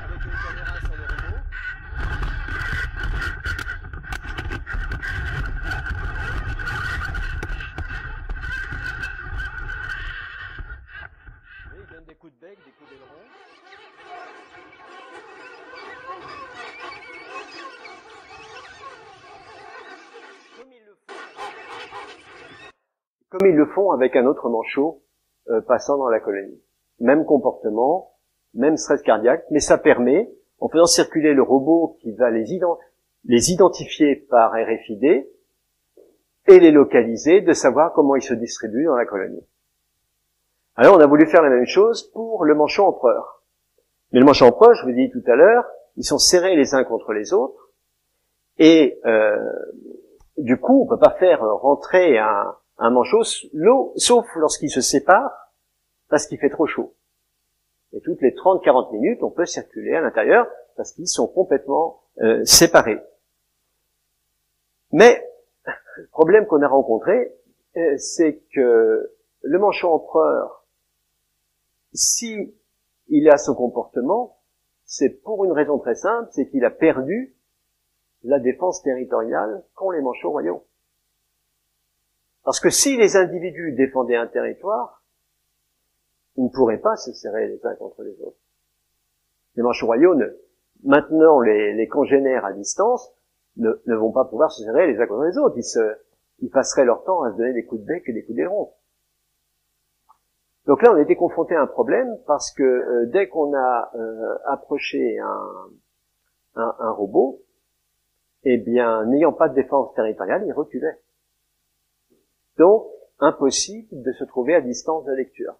Avec une caméra sur le robot, il donne des coups de bec, des coups d'aileron. Comme ils le font avec un autre manchot passant dans la colonie. même comportement, même stress cardiaque, mais ça permet, en faisant circuler le robot qui va les identifier par RFID et les localiser, de savoir comment ils se distribuent dans la colonie. Alors on a voulu faire la même chose pour le manchot empereur. Mais le manchot empereur, je vous ai dit tout à l'heure, ils sont serrés les uns contre les autres, et du coup on peut pas faire rentrer un manchot l'eau, sauf lorsqu'il se sépare, parce qu'il fait trop chaud. Et toutes les 30-40 minutes, on peut circuler à l'intérieur, parce qu'ils sont complètement séparés. Mais le problème qu'on a rencontré, c'est que le manchot empereur, si il a ce comportement, c'est pour une raison très simple, c'est qu'il a perdu la défense territoriale qu'ont les manchots royaux. Parce que si les individus défendaient un territoire, ils ne pourraient pas se serrer les uns contre les autres. Les manchots royaux, maintenant les congénères à distance, ne vont pas pouvoir se serrer les uns contre les autres. Ils passeraient leur temps à se donner des coups de bec et des coups d'aileron. Donc là, on a été confronté à un problème parce que dès qu'on a approché un robot, eh bien, n'ayant pas de défense territoriale, il reculait. Donc, impossible de se trouver à distance de lecture.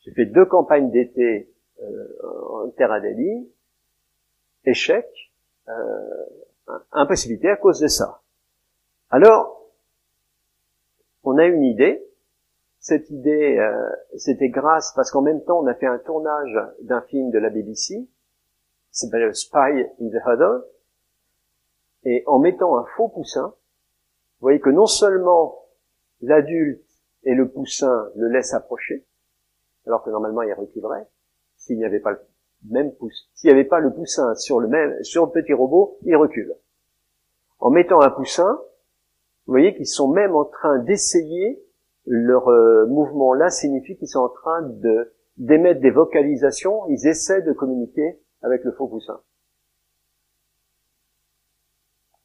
J'ai fait 2 campagnes d'été en Terra Delhi, échec, impossibilité à cause de ça. Alors, on a une idée. Cette idée, c'était grâce, parce qu'en même temps, on a fait un tournage d'un film de la BBC, qui s'appelle Spy in the Huddle, et en mettant un faux poussin, vous voyez que non seulement l'adulte et le poussin le laissent approcher, alors que normalement il reculerait, s'il n'y avait pas le même poussin. S'il n'y avait pas le poussin sur le petit robot, il recule. En mettant un poussin, vous voyez qu'ils sont même en train d'essayer, leur mouvement là signifie qu'ils sont en train d'émettre des vocalisations, ils essaient de communiquer avec le faux poussin.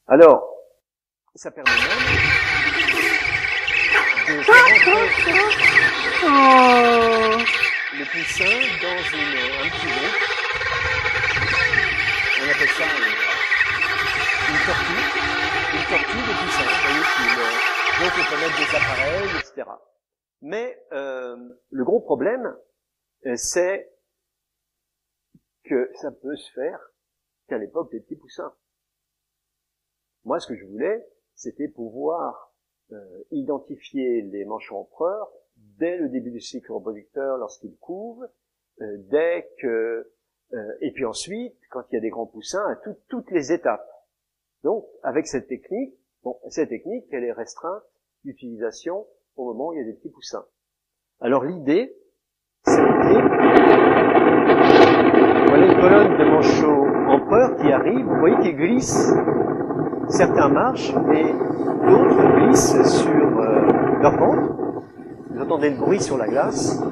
Alors, ça permet même de faire entrer le poussin dans un petit groupe. On appelle ça une tortue de poussin. Vous voyez, donc on peut mettre des appareils, etc. Mais le gros problème, c'est que ça peut se faire qu'à l'époque des petits poussins. Moi, ce que je voulais, c'était pouvoir identifier les manchots empereurs dès le début du cycle reproducteur, lorsqu'ils couvent, et puis ensuite, quand il y a des grands poussins, à toutes les étapes. Donc, avec cette technique, elle est restreinte d'utilisation au moment où il y a des petits poussins. Alors l'idée, c'était, voilà une colonne de manchots empereurs qui arrive, vous voyez qu'ils glissent. Certains marchent et d'autres glissent sur leur ventre. Vous entendez le bruit sur la glace. On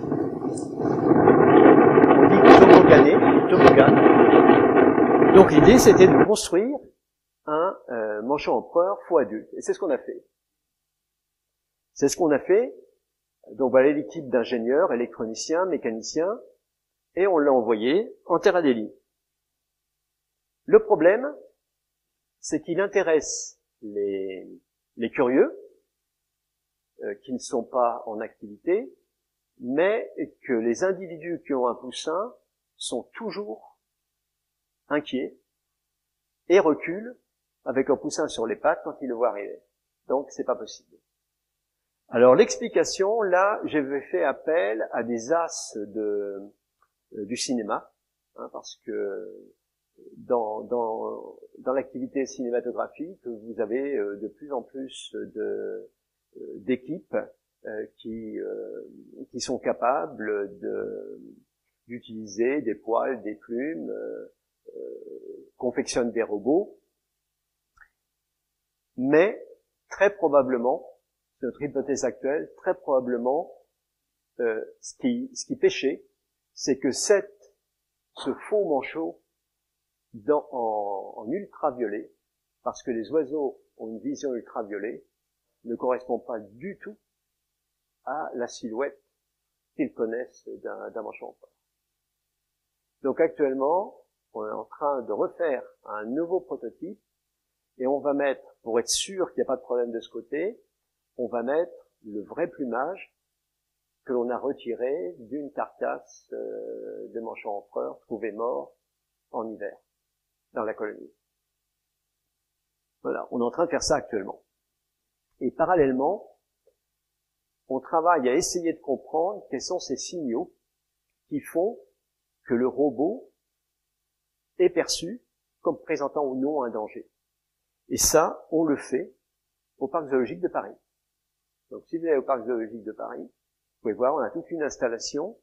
dit toboggan. Donc l'idée, c'était de construire un manchot empereur faux adulte. Et c'est ce qu'on a fait. Donc voilà l'équipe d'ingénieurs, électroniciens, mécaniciens, et on l'a envoyé en Terra Delhi. Le problème, c'est qu'il intéresse les curieux, qui ne sont pas en activité, mais que les individus qui ont un poussin sont toujours inquiets et reculent avec leur poussin sur les pattes quand ils le voient arriver. Donc c'est pas possible. Alors l'explication, là, j'avais fait appel à des as du cinéma, parce que dans l'activité cinématographique, vous avez de plus en plus d'équipes qui sont capables d'utiliser des poils, des plumes, confectionnent des robots, mais très probablement, c'est notre hypothèse actuelle, très probablement, ce qui pêchait, c'est que ce faux manchot en ultraviolet, parce que les oiseaux ont une vision ultraviolet, ne correspond pas du tout à la silhouette qu'ils connaissent d'un manchot empereur. Donc actuellement, on est en train de refaire un nouveau prototype et on va mettre, pour être sûr qu'il n'y a pas de problème de ce côté, on va mettre le vrai plumage que l'on a retiré d'une carcasse de manchot empereur trouvé mort en hiver dans la colonie. Voilà, on est en train de faire ça actuellement. Et parallèlement, on travaille à essayer de comprendre quels sont ces signaux qui font que le robot est perçu comme présentant ou non un danger. Et ça, on le fait au parc zoologique de Paris. Donc si vous allez au parc zoologique de Paris, vous pouvez voir, on a toute une installation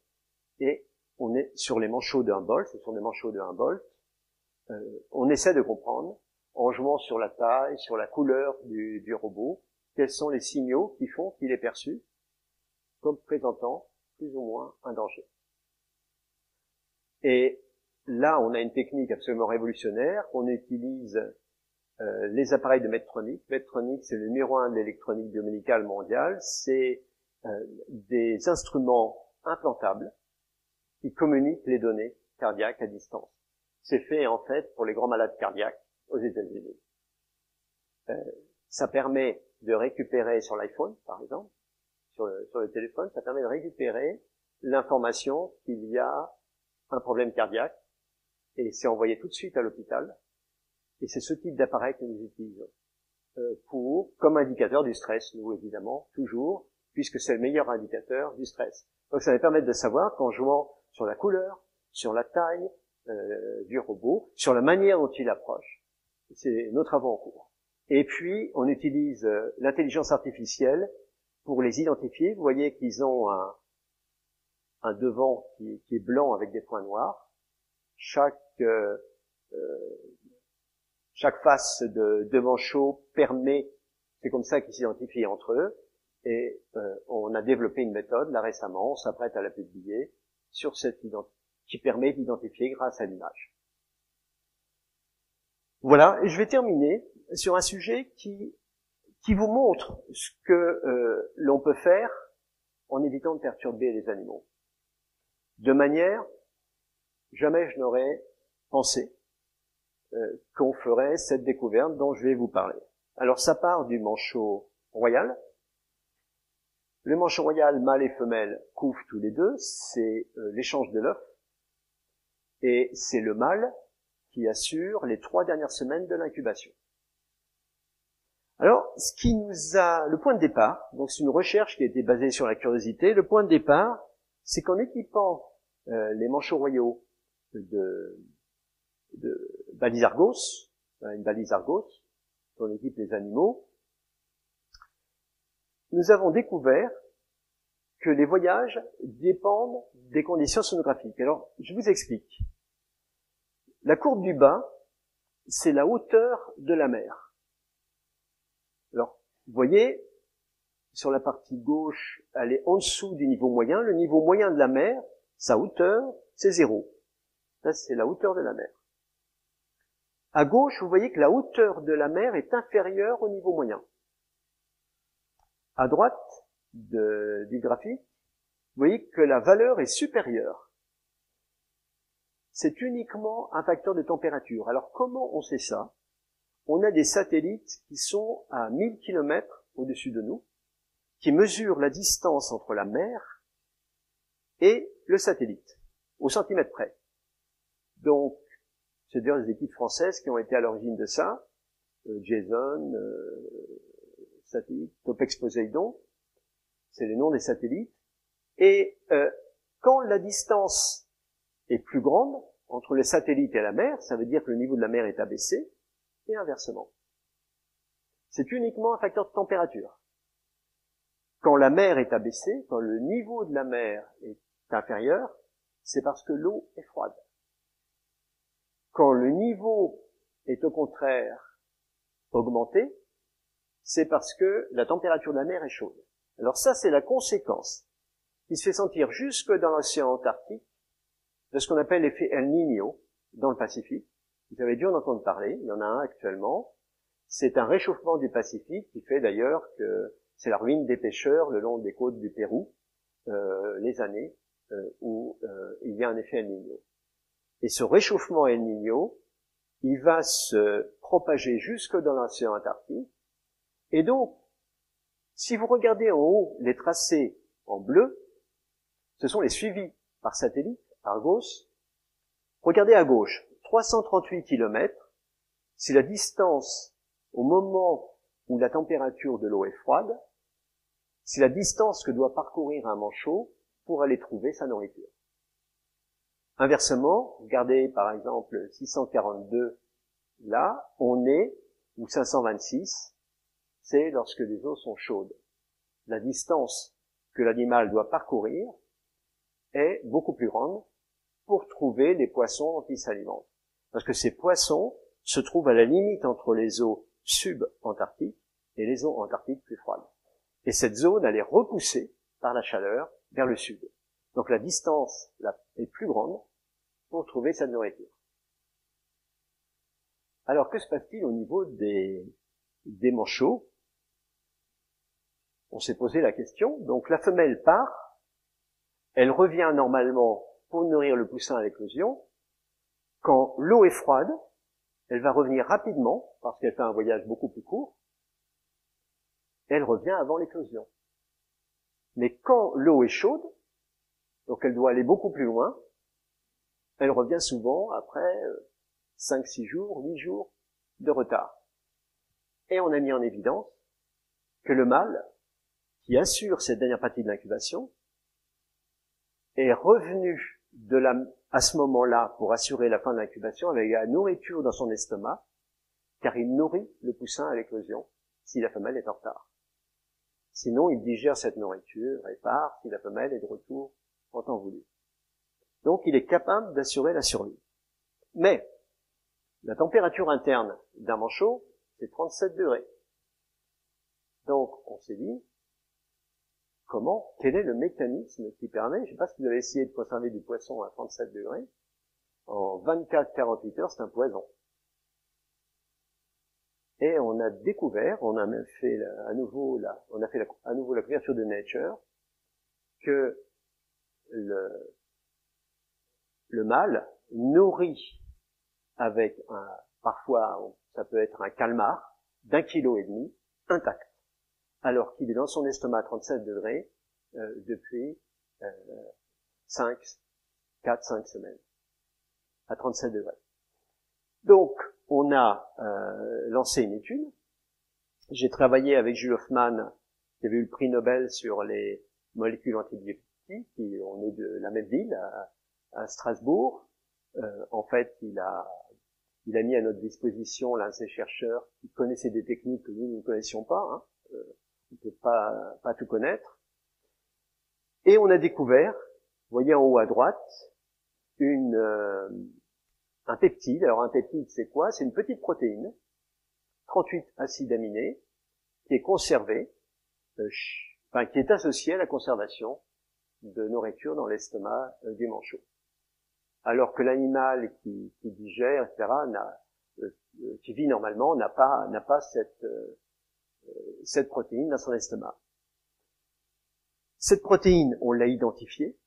et on est sur les manchots de Humboldt, ce sont des manchots de Humboldt. On essaie de comprendre, en jouant sur la taille, sur la couleur du robot, quels sont les signaux qui font qu'il est perçu comme présentant plus ou moins un danger. Et là, on a une technique absolument révolutionnaire. On utilise les appareils de Medtronic. Medtronic, c'est le numéro 1 de l'électronique biomédicale mondiale. C'est des instruments implantables qui communiquent les données cardiaques à distance. C'est fait en fait pour les grands malades cardiaques aux États-Unis. Ça permet de récupérer sur l'iPhone, par exemple, sur le téléphone, ça permet de récupérer l'information qu'il y a un problème cardiaque et c'est envoyé tout de suite à l'hôpital. Et c'est ce type d'appareil que nous utilisons comme indicateur du stress, nous évidemment, toujours, puisque c'est le meilleur indicateur du stress. Donc ça va permettre de savoir qu'en jouant sur la couleur, sur la taille du robot, sur la manière dont il approche, c'est nos travaux en cours. Et puis, on utilise l'intelligence artificielle pour les identifier. Vous voyez qu'ils ont un devant qui est blanc avec des points noirs. Chaque face de manchot permet, c'est comme ça qu'ils s'identifient entre eux. Et on a développé une méthode, là récemment, on s'apprête à la publier, sur cette qui permet d'identifier grâce à l'image. Voilà, et je vais terminer sur un sujet qui vous montre ce que l'on peut faire en évitant de perturber les animaux. De manière, jamais je n'aurais pensé qu'on ferait cette découverte dont je vais vous parler. Alors ça part du manchot royal. Le manchot royal, mâle et femelle, couvrent tous les deux, c'est l'échange de l'œuf, et c'est le mâle qui assure les 3 dernières semaines de l'incubation. Alors, le point de départ, donc c'est une recherche qui a été basée sur la curiosité, le point de départ, c'est qu'en équipant les manchots royaux de balises Argos, une balise Argos, on équipe les animaux, nous avons découvert que les voyages dépendent des conditions sonographiques. Alors, je vous explique. La courbe du bas, c'est la hauteur de la mer. Alors, vous voyez, sur la partie gauche, elle est en dessous du niveau moyen. Le niveau moyen de la mer, sa hauteur, c'est 0. Ça, c'est la hauteur de la mer. À gauche, vous voyez que la hauteur de la mer est inférieure au niveau moyen. À droite du graphique, vous voyez que la valeur est supérieure. C'est uniquement un facteur de température. Alors comment on sait ça? On a des satellites qui sont à 1000 km au-dessus de nous, qui mesurent la distance entre la mer et le satellite, au centimètre près. Donc, c'est d'ailleurs des équipes françaises qui ont été à l'origine de ça, Jason, satellite, Topex Poseidon, c'est les noms des satellites. Et quand la distance est plus grande entre le satellite et la mer, ça veut dire que le niveau de la mer est abaissé, et inversement. C'est uniquement un facteur de température. Quand la mer est abaissée, quand le niveau de la mer est inférieur, c'est parce que l'eau est froide. Quand le niveau est au contraire augmenté, c'est parce que la température de la mer est chaude. Alors ça, c'est la conséquence qui se fait sentir jusque dans l'océan Antarctique de ce qu'on appelle l'effet El Niño dans le Pacifique. Vous avez dû en entendre parler, il y en a un actuellement. C'est un réchauffement du Pacifique qui fait d'ailleurs que c'est la ruine des pêcheurs le long des côtes du Pérou. les années où il y a un effet El Niño. Et ce réchauffement El Niño, il va se propager jusque dans l'océan Antarctique. Et donc, si vous regardez en haut les tracés en bleu, ce sont les suivis par satellite, Argos. Regardez à gauche, 338 km, c'est la distance au moment où la température de l'eau est froide, c'est la distance que doit parcourir un manchot pour aller trouver sa nourriture. Inversement, regardez par exemple 642, là, on est, ou 526, c'est lorsque les eaux sont chaudes. La distance que l'animal doit parcourir est beaucoup plus grande pour trouver les poissons dont il s'alimente. Parce que ces poissons se trouvent à la limite entre les eaux subantarctiques et les eaux antarctiques plus froides. Et cette zone, elle est repoussée par la chaleur vers le sud. Donc la distance est plus grande pour trouver cette nourriture. Alors que se passe-t-il au niveau des manchots? On s'est posé la question. Donc la femelle part, elle revient normalement pour nourrir le poussin à l'éclosion. Quand l'eau est froide, elle va revenir rapidement, parce qu'elle fait un voyage beaucoup plus court. Elle revient avant l'éclosion. Mais quand l'eau est chaude, donc elle doit aller beaucoup plus loin, elle revient souvent après 5, 6 jours, 8 jours de retard. Et on a mis en évidence que le mâle, qui assure cette dernière partie de l'incubation, est revenu à ce moment-là pour assurer la fin de l'incubation avec la nourriture dans son estomac, car il nourrit le poussin à l'éclosion si la femelle est en retard. Sinon, il digère cette nourriture et part si la femelle est de retour en temps voulu. Donc, il est capable d'assurer la survie. Mais, la température interne d'un manchot, c'est 37 degrés. Donc, on s'est dit, quel est le mécanisme qui permet, je ne sais pas si vous avez essayé de conserver du poisson à 37 degrés, en 24-48 heures, c'est un poison. Et on a découvert, on a même fait à nouveau la couverture de Nature, que le mâle nourrit avec parfois ça peut être un calmar d'1,5 kg intact, alors qu'il est dans son estomac à 37 degrés depuis 4-5 semaines, à 37 degrés. Donc, on a lancé une étude. J'ai travaillé avec Jules Hoffman, qui avait eu le prix Nobel sur les molécules antibiotiques, on est de la même ville, à Strasbourg. En fait, il a mis à notre disposition l'un de ses chercheurs qui connaissait des techniques que nous ne connaissions pas. On ne peut pas tout connaître. Et on a découvert, vous voyez en haut à droite, un peptide. Alors un peptide, c'est quoi? C'est une petite protéine, 38 acides aminés, qui est conservée, qui est associée à la conservation de nourriture dans l'estomac du manchot. Alors que l'animal qui digère, etc., qui vit normalement, n'a pas cette protéine dans son estomac. Cette protéine, on l'a identifiée,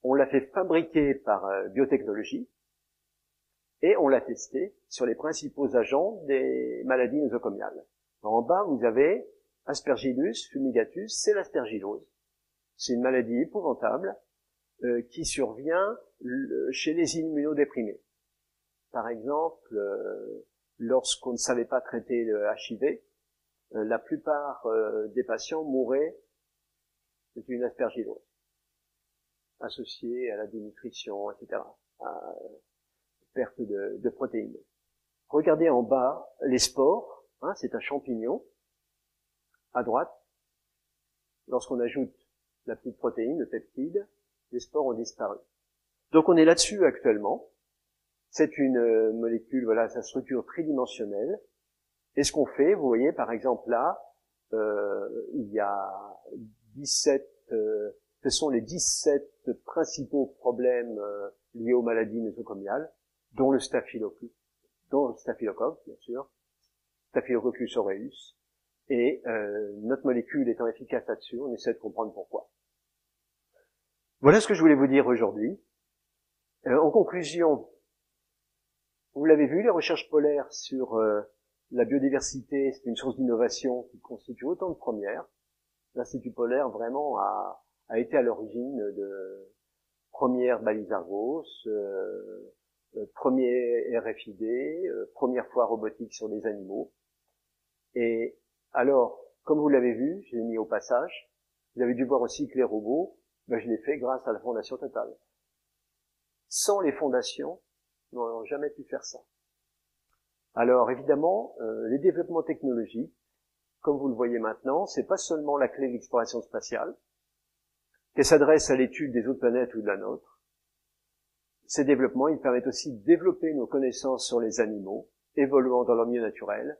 on l'a fait fabriquer par biotechnologie, et on l'a testée sur les principaux agents des maladies nosocomiales. En bas, vous avez Aspergillus fumigatus, c'est l'aspergillose. C'est une maladie épouvantable qui survient chez les immunodéprimés. Par exemple, lorsqu'on ne savait pas traiter le HIV, la plupart des patients mouraient d'une aspergillose, associée à la dénutrition, etc., à perte de protéines. Regardez en bas les spores, c'est un champignon. À droite, lorsqu'on ajoute la petite protéine, le peptide, les spores ont disparu. Donc on est là-dessus actuellement. C'est une molécule, voilà, sa structure tridimensionnelle. Et ce qu'on fait, vous voyez par exemple là, il y a 17, ce sont les 17 principaux problèmes liés aux maladies nosocomiales, dont le staphylocoque, bien sûr, Staphylococcus aureus, et notre molécule étant efficace là-dessus, on essaie de comprendre pourquoi. Voilà ce que je voulais vous dire aujourd'hui. En conclusion, vous l'avez vu, les recherches polaires sur la biodiversité, c'est une source d'innovation qui constitue autant de premières. L'Institut polaire vraiment a été à l'origine de première balise Argos, premier RFID, première fois robotique sur des animaux. Et alors, comme vous l'avez vu, je l'ai mis au passage, vous avez dû voir aussi que les robots, je l'ai fait grâce à la Fondation Total. Sans les fondations, nous n'aurions jamais pu faire ça. Alors évidemment, les développements technologiques, comme vous le voyez maintenant, c'est pas seulement la clé de l'exploration spatiale, qu'elle s'adresse à l'étude des autres planètes ou de la nôtre. Ces développements, ils permettent aussi de développer nos connaissances sur les animaux, évoluant dans leur milieu naturel,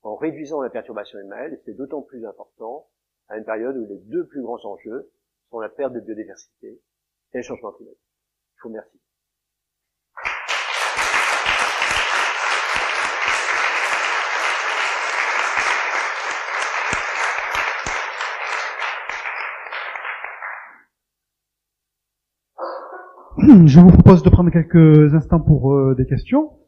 en réduisant la perturbation humaine, et c'est d'autant plus important à une période où les deux plus grands enjeux sont la perte de biodiversité et le changement climatique. Je vous remercie. Je vous propose de prendre quelques instants pour des questions.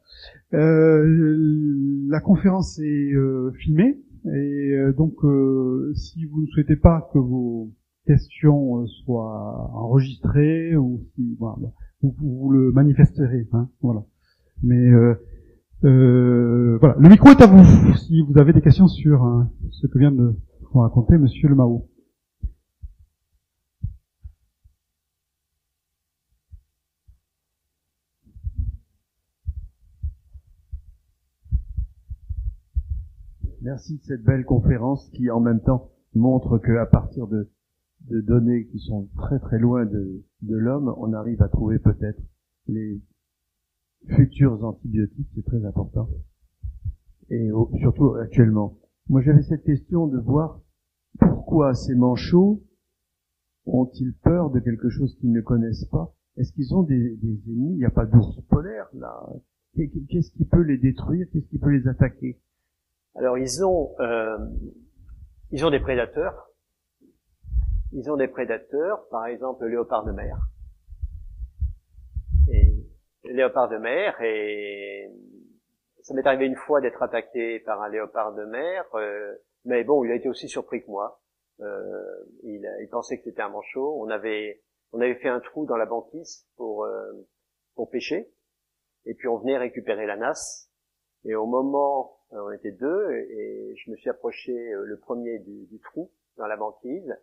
La conférence est filmée et donc si vous ne souhaitez pas que vos questions soient enregistrées ou si voilà, vous le manifesterez, hein, voilà. Mais voilà, le micro est à vous si vous avez des questions sur ce que vient de vous raconter Monsieur Le Mao. Merci de cette belle conférence qui, en même temps, montre qu'à partir de données qui sont très très loin de l'homme, on arrive à trouver peut-être les futurs antibiotiques, c'est très important. Et surtout actuellement. Moi, j'avais cette question de voir pourquoi ces manchots ont-ils peur de quelque chose qu'ils ne connaissent pas? Est-ce qu'ils ont des ennemis? Il n'y a pas d'ours polaire, là. Qu'est-ce qui peut les détruire? Qu'est-ce qui peut les attaquer? Alors ils ont des prédateurs. Ils ont des prédateurs, par exemple le léopard de mer. Et le léopard de mer, et ça m'est arrivé une fois d'être attaqué par un léopard de mer, mais bon, il a été aussi surpris que moi. Il pensait que c'était un manchot. On avait fait un trou dans la banquise pour pêcher, et puis on venait récupérer la nasse. Et au moment, on était deux, et je me suis approché le premier du trou dans la banquise,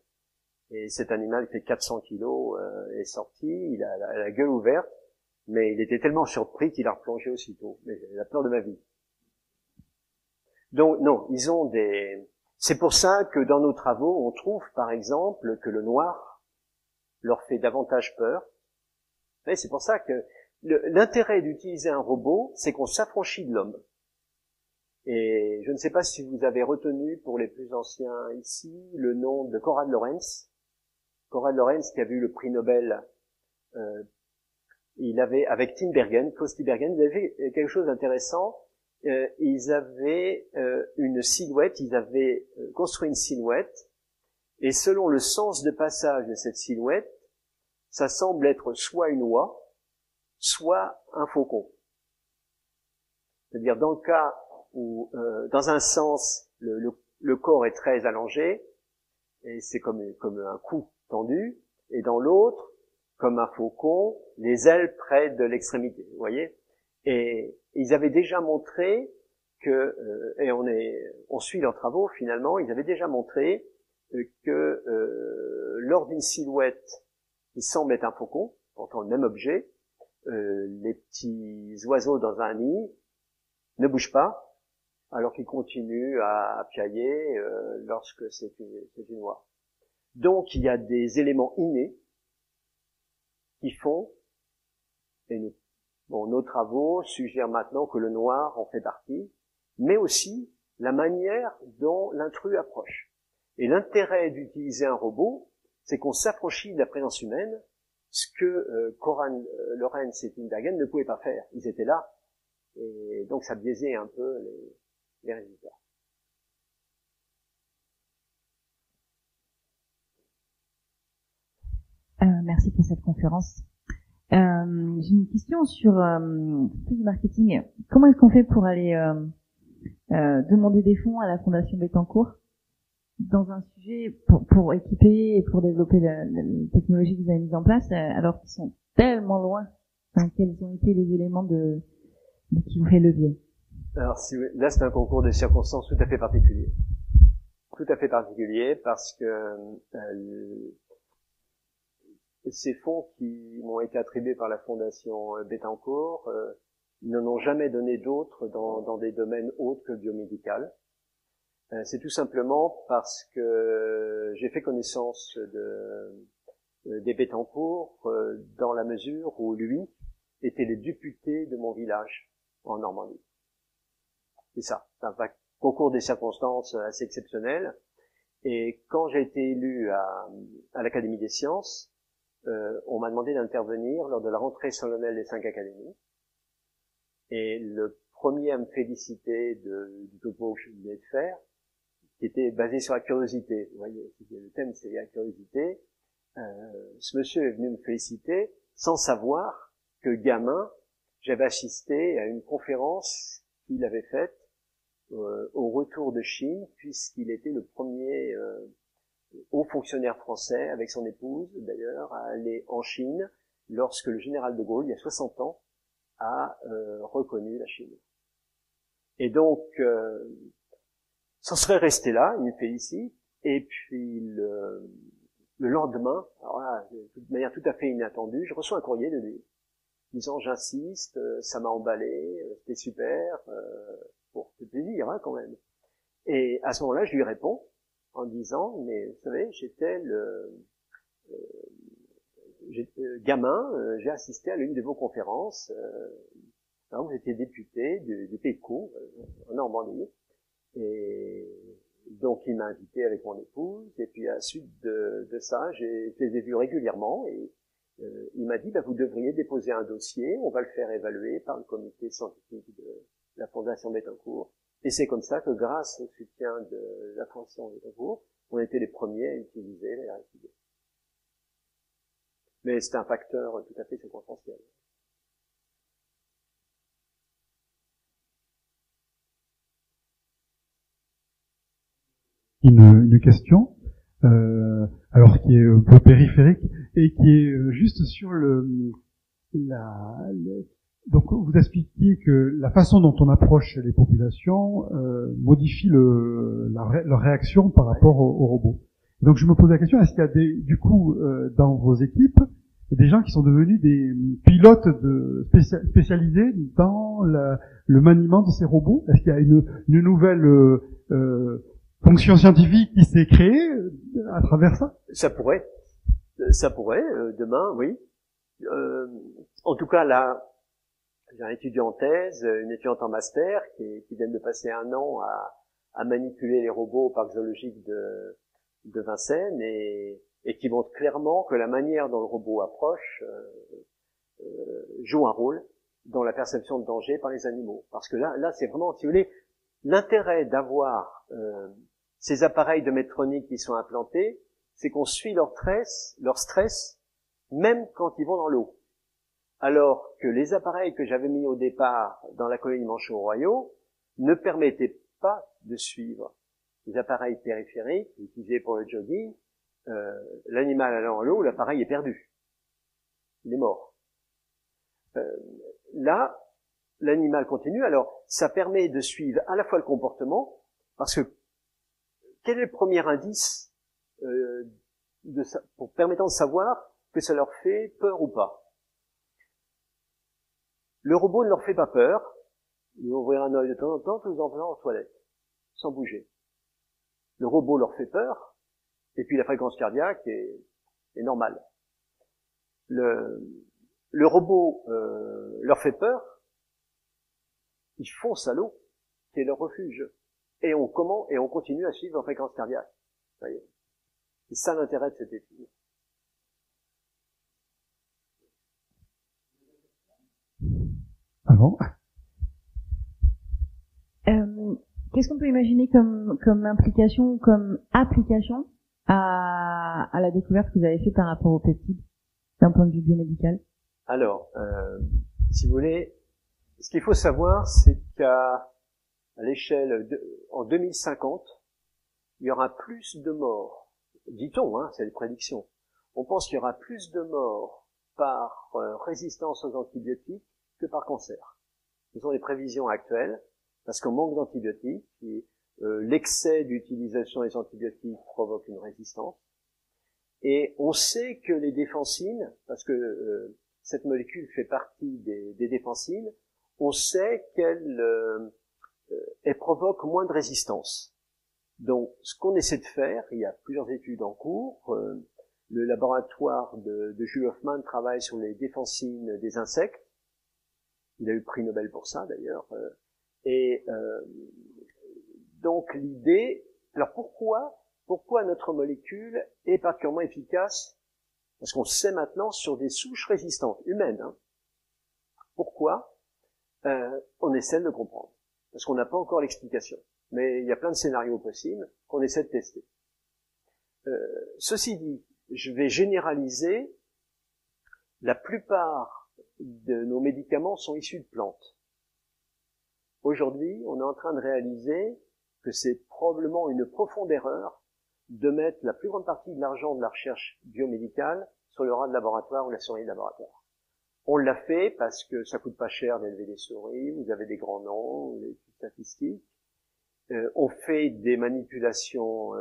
et cet animal qui fait 400 kilos est sorti, il a la gueule ouverte, mais il était tellement surpris qu'il a replongé aussitôt. Mais j'ai la peur de ma vie. Donc non, ils ont des... C'est pour ça que dans nos travaux, on trouve par exemple que le noir leur fait davantage peur. Mais c'est pour ça que l'intérêt d'utiliser un robot, c'est qu'on s'affranchit de l'homme. Et je ne sais pas si vous avez retenu, pour les plus anciens ici, le nom de Konrad Lorenz. Konrad Lorenz qui a eu le prix Nobel, il avait, avec Tinbergen, Klaus Tinbergen, il avait fait quelque chose d'intéressant. Ils avaient une silhouette, ils avaient construit une silhouette, et selon le sens de passage de cette silhouette, ça semble être soit une oie, soit un faucon. C'est-à-dire dans le cas où, dans un sens, le corps est très allongé, et c'est comme un cou tendu, et dans l'autre, comme un faucon, les ailes près de l'extrémité, vous voyez. Et ils avaient déjà montré que, et on suit leurs travaux finalement, ils avaient déjà montré que lors d'une silhouette qui semble être un faucon, pourtant le même objet, les petits oiseaux dans un nid ne bougent pas, alors qu'ils continuent à piailler lorsque c'est une oie. Donc il y a des éléments innés qui font, et nos travaux suggèrent maintenant que le noir en fait partie, mais aussi la manière dont l'intrus approche. Et l'intérêt d'utiliser un robot, c'est qu'on s'affranchit de la présence humaine, ce que Konrad Lorenz et Tinbergen ne pouvaient pas faire. Ils étaient là, et donc ça biaisait un peu les résultats. merci pour cette conférence. J'ai une question sur plus de marketing. Comment est-ce qu'on fait pour aller demander des fonds à la Fondation Bettencourt dans un sujet pour équiper et pour développer la technologie que vous avez mise en place, alors qu'ils sont tellement loin? Quels ont été les éléments qui vous fait levier? Alors là, c'est un concours de circonstances tout à fait particulier. Tout à fait particulier parce que ces fonds qui m'ont été attribués par la Fondation Bettencourt n'en ont jamais donné d'autres dans des domaines autres que le biomédical. C'est tout simplement parce que j'ai fait connaissance des Bettencourt dans la mesure où lui était le député de mon village en Normandie. C'est ça, c'est un concours des circonstances assez exceptionnel. Et quand j'ai été élu à l'Académie des sciences, on m'a demandé d'intervenir lors de la rentrée solennelle des 5 académies. Et le premier à me féliciter du topo que je venais de faire, qui était basé sur la curiosité. Vous voyez, le thème c'est la curiosité. Ce monsieur est venu me féliciter sans savoir que gamin, j'avais assisté à une conférence qu'il avait faite au retour de Chine, puisqu'il était le premier haut fonctionnaire français, avec son épouse d'ailleurs, à aller en Chine lorsque le général de Gaulle, il y a 60 ans, a reconnu la Chine. Et donc, ça serait resté là, il me félicite, et puis le lendemain, alors là, de manière tout à fait inattendue, je reçois un courrier de lui, disant j'insiste, ça m'a emballé, c'était super, pour te plaisir hein, quand même. Et à ce moment-là, je lui réponds en disant, mais vous savez, j'étais gamin, j'ai assisté à l'une de vos conférences, alors j'étais député du Pays de Caux, en Normandie, et donc il m'a invité avec mon épouse, et puis à la suite de ça, je les ai vus régulièrement, et il m'a dit, vous devriez déposer un dossier, on va le faire évaluer par le comité scientifique de la Fondation Bettencourt. Et c'est comme ça que, grâce au soutien de la Fondation Bettencourt, on était les premiers à utiliser les RFID. Mais c'est un facteur tout à fait circonstanciel. Une question, alors qui est un peu périphérique et qui est juste sur donc vous expliquiez que la façon dont on approche les populations modifie leur réaction par rapport aux robots. Donc je me pose la question, est-ce qu'il y a du coup dans vos équipes des gens qui sont devenus des pilotes spécialisés dans le maniement de ces robots? Est-ce qu'il y a une nouvelle fonction scientifique qui s'est créée à travers ça? Ça pourrait, demain, oui. En tout cas, là, j'ai un étudiant en thèse, une étudiante en master qui viennent de passer 1 an à manipuler les robots au parc zoologique de Vincennes et qui montrent clairement que la manière dont le robot approche joue un rôle dans la perception de danger par les animaux. Parce que là, c'est vraiment, si vous voulez, l'intérêt d'avoir ces appareils de métronique qui sont implantés, c'est qu'on suit leur stress, même quand ils vont dans l'eau. Alors que les appareils que j'avais mis au départ dans la colonie Manchot-Royaux ne permettaient pas de suivre les appareils périphériques utilisés pour le jogging. L'animal allant à l'eau, l'appareil est perdu. Il est mort. Là, l'animal continue. Alors, ça permet de suivre à la fois le comportement, parce que quel est le premier indice permettant de savoir que ça leur fait peur ou pas? Le robot ne leur fait pas peur. Ils vont ouvrir un œil de temps en temps, tout en faisant en toilette, sans bouger. Le robot leur fait peur, et puis la fréquence cardiaque est normale. Le robot leur fait peur, ils foncent à l'eau, qui est leur refuge. Et on continue à suivre en fréquence cardiaque. Vous voyez, c'est ça l'intérêt de cette étude. Avant. Qu'est-ce qu'on peut imaginer comme implication, comme application à la découverte que vous avez fait par rapport aux peptides? d'un point de vue biomédical? Alors, si vous voulez, ce qu'il faut savoir, c'est qu'à l'échelle en 2050, il y aura plus de morts, dit-on, hein, c'est une prédiction. On pense qu'il y aura plus de morts par résistance aux antibiotiques que par cancer. Ce sont les prévisions actuelles, parce qu'on manque d'antibiotiques, et l'excès d'utilisation des antibiotiques provoque une résistance. Et on sait que les défensines, parce que cette molécule fait partie des défensines, on sait qu'elle provoque moins de résistance. Donc, ce qu'on essaie de faire, il y a plusieurs études en cours. Le laboratoire de Jules Hoffman travaille sur les défensines des insectes. Il a eu le prix Nobel pour ça, d'ailleurs. Donc, l'idée... Alors, pourquoi notre molécule est particulièrement efficace? Parce qu'on sait maintenant sur des souches résistantes, humaines. Hein. Pourquoi? On essaie de le comprendre. Parce qu'on n'a pas encore l'explication. Mais il y a plein de scénarios possibles qu'on essaie de tester. Ceci dit, je vais généraliser. La plupart de nos médicaments sont issus de plantes. Aujourd'hui, on est en train de réaliser que c'est probablement une profonde erreur de mettre la plus grande partie de l'argent de la recherche biomédicale sur le rat de laboratoire ou la souris de laboratoire. On l'a fait parce que ça coûte pas cher d'élever des souris, vous avez des grands noms, des statistiques. On fait des manipulations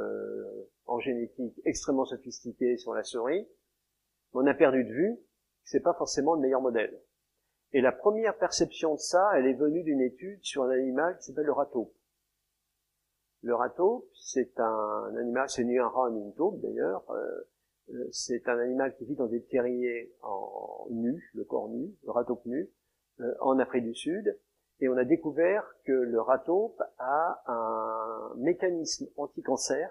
en génétique extrêmement sophistiquées sur la souris. On a perdu de vue que c'est pas forcément le meilleur modèle. Et la première perception de ça, elle est venue d'une étude sur un animal qui s'appelle le rat taupe. Le rat taupe, c'est un animal, c'est ni un rat ni une taupe d'ailleurs, c'est un animal qui vit dans des terriers en nu, le corps nu, le rat taupe nu, en Afrique du Sud, et on a découvert que le rat taupe a un mécanisme anti-cancer,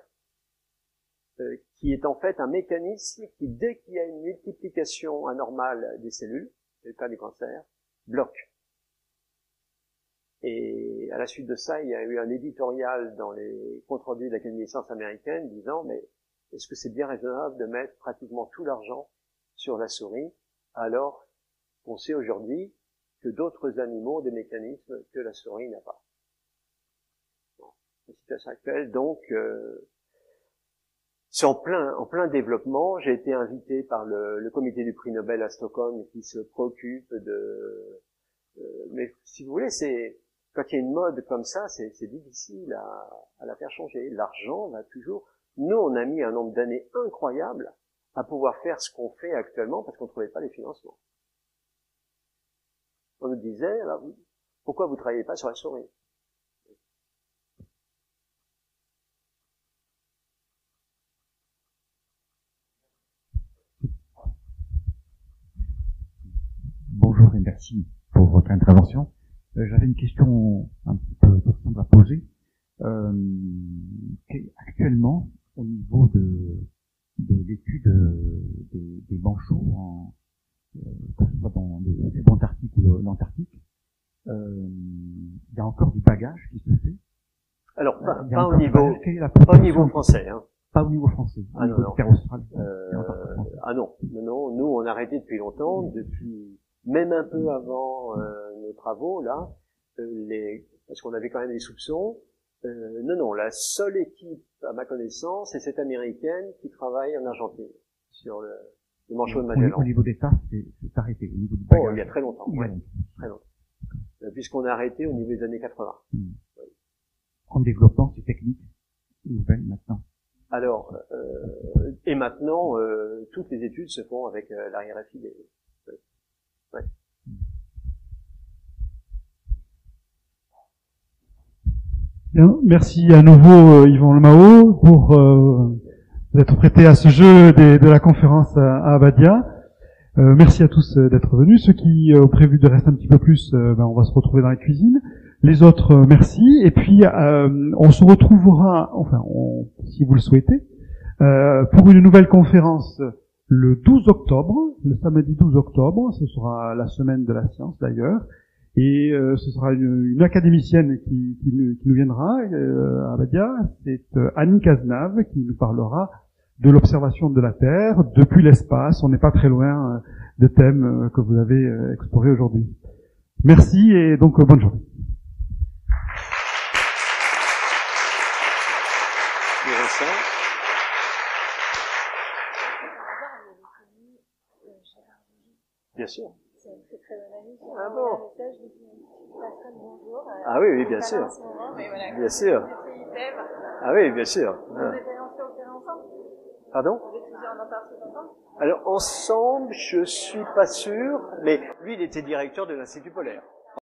qui est en fait un mécanisme qui, dès qu'il y a une multiplication anormale des cellules, c'est le cas du cancer, bloque. Et à la suite de ça, il y a eu un éditorial dans les comptes rendus de l'Académie des sciences américaines disant, mais est-ce que c'est bien raisonnable de mettre pratiquement tout l'argent sur la souris, alors qu'on sait aujourd'hui que d'autres animaux ont des mécanismes que la souris n'a pas. Bon, la situation actuelle, donc, c'est en plein développement. J'ai été invité par le comité du prix Nobel à Stockholm qui se préoccupe mais si vous voulez, quand il y a une mode comme ça, c'est difficile à la faire changer. L'argent va toujours... Nous, on a mis un nombre d'années incroyable à pouvoir faire ce qu'on fait actuellement parce qu'on ne trouvait pas les financements. On nous disait, alors, pourquoi vous ne travaillez pas sur la souris? Bonjour et merci pour votre intervention. J'avais une question un petit peu simple à poser. Actuellement, au niveau de l'étude des manchots, que ce soit dans le subantarctique ou l'antarctique, il y a encore du bagage qui se fait. Alors, pas au niveau français, hein. Pas au niveau français, au niveau du terre austral. Non, nous on a arrêté depuis longtemps, même un peu avant nos travaux là, parce qu'on avait quand même des soupçons. Non, la seule équipe à ma connaissance c'est cette américaine qui travaille en Argentine sur le manchot de Magellan. Au niveau des tasses, c'est arrêté. Au niveau du bagage. Il y a très longtemps. Ouais, très longtemps. Puisqu'on a arrêté au niveau des années 80. Oui. En développant ces techniques nouvelles maintenant. Alors, et maintenant, toutes les études se font avec la RFI. Ouais. Bien, merci à nouveau Yvan Lemao pour vous être prêté à ce jeu de la conférence à Abadia. Merci à tous d'être venus. Ceux qui ont prévu de rester un petit peu plus, on va se retrouver dans la cuisine. Les autres, merci. Et puis, on se retrouvera, si vous le souhaitez, pour une nouvelle conférence le 12 octobre, le samedi 12 octobre. Ce sera la semaine de la science d'ailleurs. Et ce sera une académicienne qui nous viendra à Abadia. C'est Annie Cazenave qui nous parlera de l'observation de la Terre depuis l'espace. On n'est pas très loin des thèmes que vous avez explorés aujourd'hui. Merci et donc bonne journée. Bien sûr. C'est une très bonne amie. Ah bon. Un message, je lui dis passerai le bonjour. Ah oui, oui, bien sûr. Mais voilà, Bien sûr. Ah oui, bien sûr. Vous êtes allés sur le terrain ensemble? Pardon? Vous étudiez en Antarctique ensemble? Alors ensemble, je suis pas sûr, mais lui, il était directeur de l'Institut polaire.